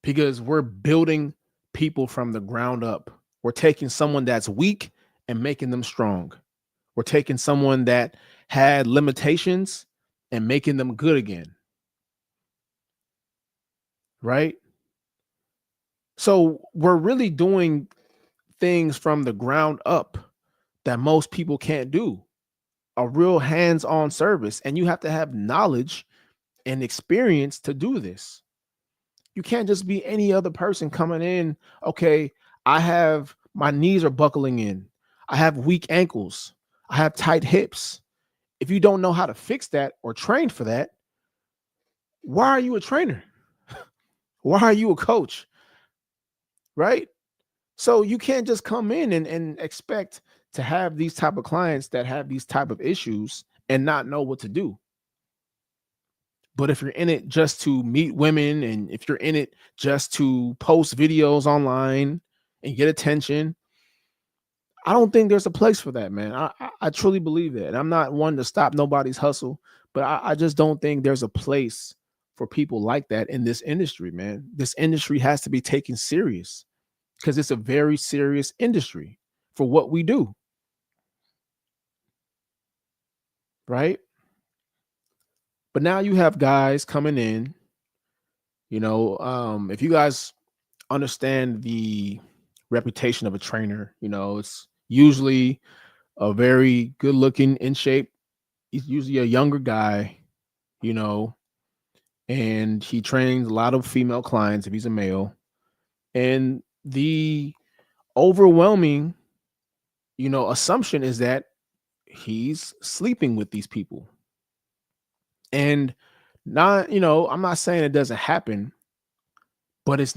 because we're building people from the ground up. We're taking someone that's weak and making them strong. We're taking someone that had limitations and making them good again. Right? So we're really doing things from the ground up that most people can't do. A real hands-on service. And you have to have knowledge and experience to do this. You can't just be any other person coming in. Okay, my knees are buckling in. I have weak ankles. I have tight hips. If you don't know how to fix that or train for that, why are you a trainer? Why are you a coach? Right? So you can't just come in and expect to have these type of clients that have these type of issues and not know what to do. But if you're in it just to meet women, and if you're in it just to post videos online and get attention, I don't think there's a place for that, man. I truly believe that. And I'm not one to stop nobody's hustle, but I just don't think there's a place for people like that in this industry, man. This industry has to be taken serious because it's a very serious industry for what we do. Right? But now you have guys coming in, if you guys understand the reputation of a trainer, it's usually a very good looking, in shape He's usually a younger guy, you know, and he trains a lot of female clients if he's a male. And the overwhelming, assumption is that he's sleeping with these people. And not, I'm not saying it doesn't happen, but it's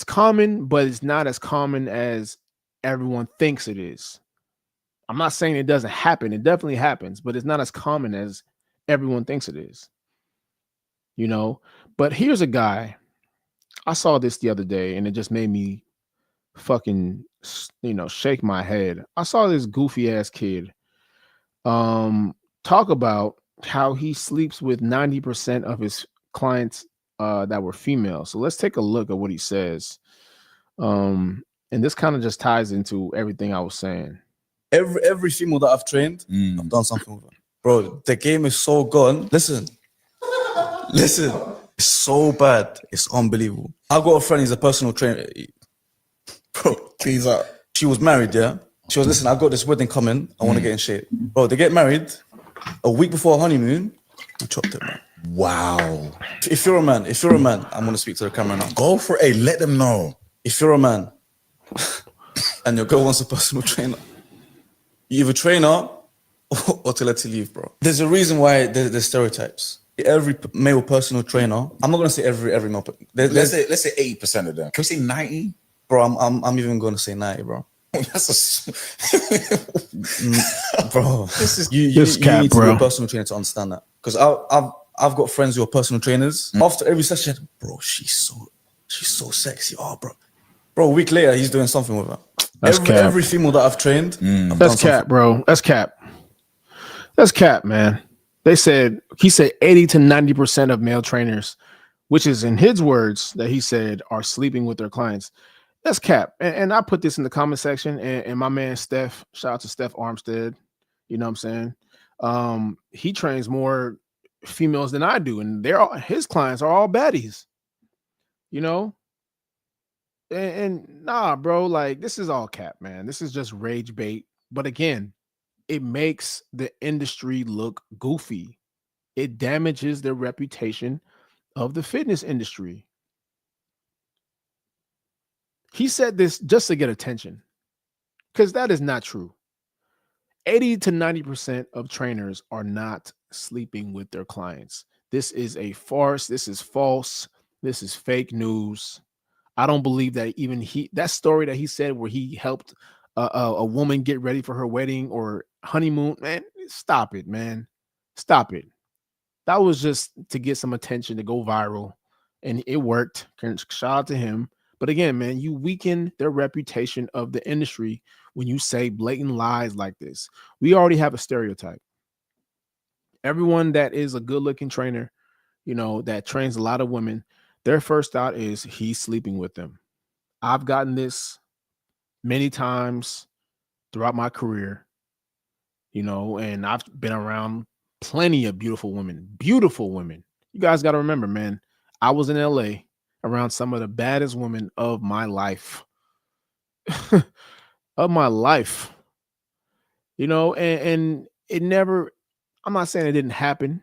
common, but it's not as common as everyone thinks it is. I'm not saying it doesn't happen. It definitely happens, but it's not as common as everyone thinks it is. But here's a guy. I saw this the other day and it just made me fucking shake my head. I saw this goofy ass kid talk about how he sleeps with 90% of his clients that were female. So let's take a look at what he says. And this kind of just ties into everything I was saying.
Every female that I've trained, I've done something with her. Bro, the game is so gone. Listen. It's so bad. It's unbelievable. I got a friend, he's a personal trainer. Bro, please up. She was married, yeah? She was, listen, I got this wedding coming. I want to get in shape. Bro, they get married. A week before honeymoon, I chopped it, man.
Wow.
If you're a man, I'm going to speak to the camera now.
Go for it. Let them know.
If you're a man and your girl wants a personal trainer, you either train her or tell her to leave, bro. There's a reason why there's stereotypes. Every male personal trainer, I'm not going to say every male.
Let's say 80% of them. Can we say 90?
Bro, I'm even going to say 90, bro.
That's
bro.
This is
you need to be a personal trainer to understand that. Because I've got friends who are personal trainers. After every session, bro, she's so sexy. Oh, bro, a week later he's doing something with her. Every female that I've trained,
that's cap, bro. That's cap. That's cap, man. He said 80 to 90% of male trainers, which is in his words that he said, are sleeping with their clients. That's cap. And I put this in the comment section, and my man Steph, shout out to Steph Armstead. You know what I'm saying? He trains more females than I do, and his clients are all baddies. And nah, bro, like this is all cap, man. This is just rage bait. But again, it makes the industry look goofy. It damages the reputation of the fitness industry. He said this just to get attention, because that is not true. 80 to 90% of trainers are not sleeping with their clients. This is a farce. This is false. This is fake news. I don't believe that even that story that he said where he helped a woman get ready for her wedding or honeymoon, man, stop it, man. Stop it. That was just to get some attention, to go viral, and it worked. Shout out to him. But again, man, you weaken the reputation of the industry when you say blatant lies like this. We already have a stereotype. Everyone that is a good-looking trainer, that trains a lot of women, their first thought is he's sleeping with them. I've gotten this many times throughout my career, and I've been around plenty of beautiful women. Beautiful women. You guys got to remember, man, I was in LA around some of the baddest women of my life. Of my life. And it never, I'm not saying it didn't happen,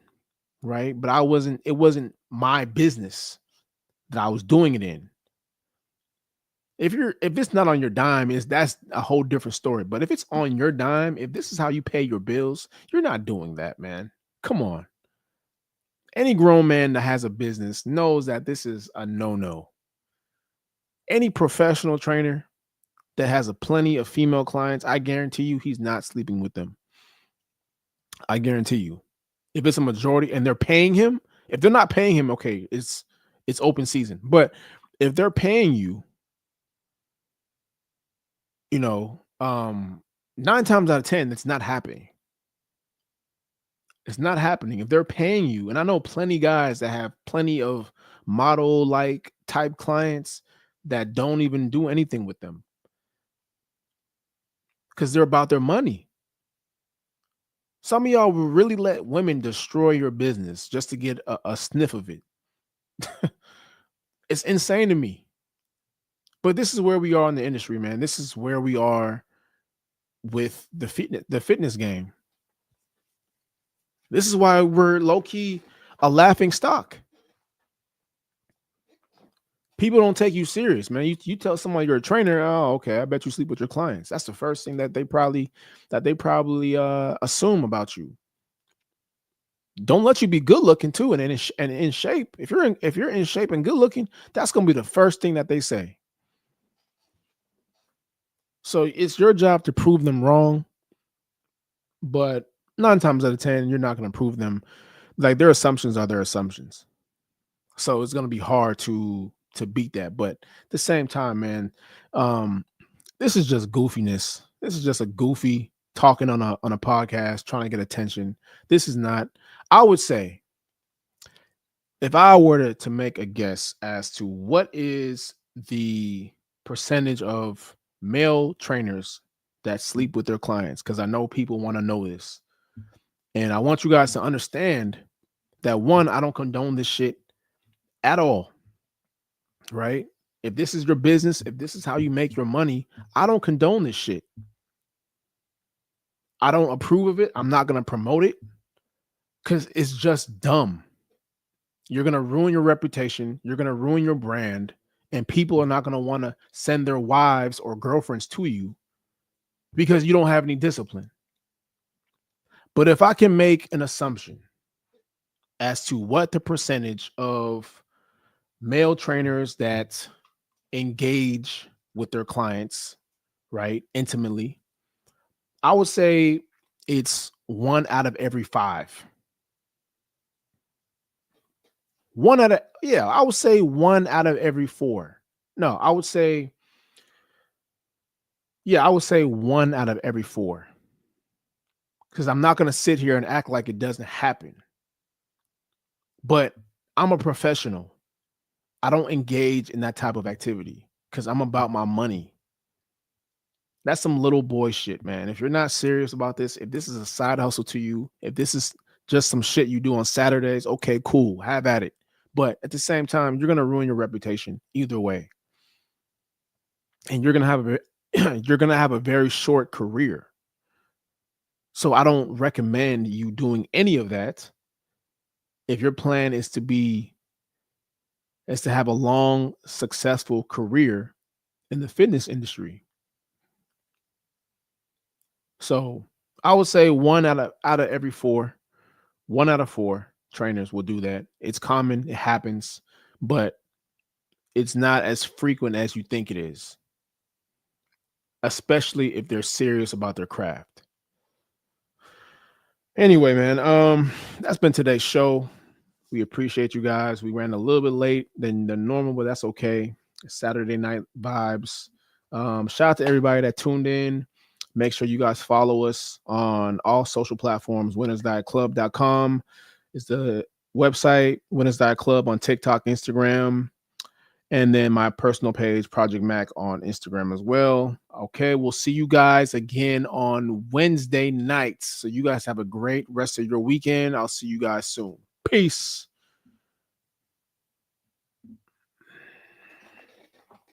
right? But it wasn't my business that I was doing it in. If it's not on your dime, that's a whole different story. But if it's on your dime, if this is how you pay your bills, you're not doing that, man. Come on. Any grown man that has a business knows that this is a no-no. Any professional trainer that has a plenty of female clients, I guarantee you he's not sleeping with them. I guarantee you. If it's a majority and they're paying him, if they're not paying him, okay, it's open season. But if they're paying you, 9 times out of 10, it's not happening. It's not happening. If they're paying you, and I know plenty guys that have plenty of model-like type clients that don't even do anything with them because they're about their money. Some of y'all will really let women destroy your business just to get a sniff of it. It's insane to me. But this is where we are in the industry, man. This is where we are with the fitness game. This is why we're low-key a laughing stock. People don't take you serious, man. You tell somebody you're a trainer, oh, okay, I bet you sleep with your clients. That's the first thing that they probably assume about you. Don't let you be good looking too, and in shape. If you're in shape and good looking, that's gonna be the first thing that they say. So it's your job to prove them wrong, but 9 times out of 10, you're not gonna prove them. Like, their assumptions are their assumptions. So it's gonna be hard to beat that. But at the same time, man, this is just goofiness. This is just a goofy talking on a podcast, trying to get attention. This is not. I would say, if I were to make a guess as to what is the percentage of male trainers that sleep with their clients, because I know people want to know this, and I want you guys to understand that, one, I don't condone this shit at all. Right? If this is your business, if this is how you make your money, I don't condone this shit. I don't approve of it. I'm not going to promote it because it's just dumb. You're going to ruin your reputation. You're going to ruin your brand. And people are not going to want to send their wives or girlfriends to you because you don't have any discipline. But if I can make an assumption as to what the percentage of male trainers that engage with their clients, right, intimately, I would say it's 1 out of every 5. I would say 1 out of every 4. No, I would say 1 out of every 4. Because I'm not going to sit here and act like it doesn't happen. But I'm a professional. I don't engage in that type of activity because I'm about my money. That's some little boy shit, man. If you're not serious about this, if this is a side hustle to you, if this is just some shit you do on Saturdays, okay, cool, have at it. But at the same time, you're gonna ruin your reputation either way, and you're gonna have a very short career. So I don't recommend you doing any of that if your plan is to have a long, successful career in the fitness industry. So I would say 1 out of every 4, 1 out of 4 trainers will do that. It's common, it happens, but it's not as frequent as you think it is, especially if they're serious about their craft. Anyway, man, that's been today's show. We appreciate you guys. We ran a little bit late than normal, but that's okay. It's Saturday night vibes. Shout out to everybody that tuned in. Make sure you guys follow us on all social platforms. winnersdietclub.com is the website. Winners Diet Club on TikTok, Instagram, and then my personal page, Project Mac, on Instagram as well. Okay, we'll see you guys again on Wednesday nights. So you guys have a great rest of your weekend. I'll see you guys soon. Peace.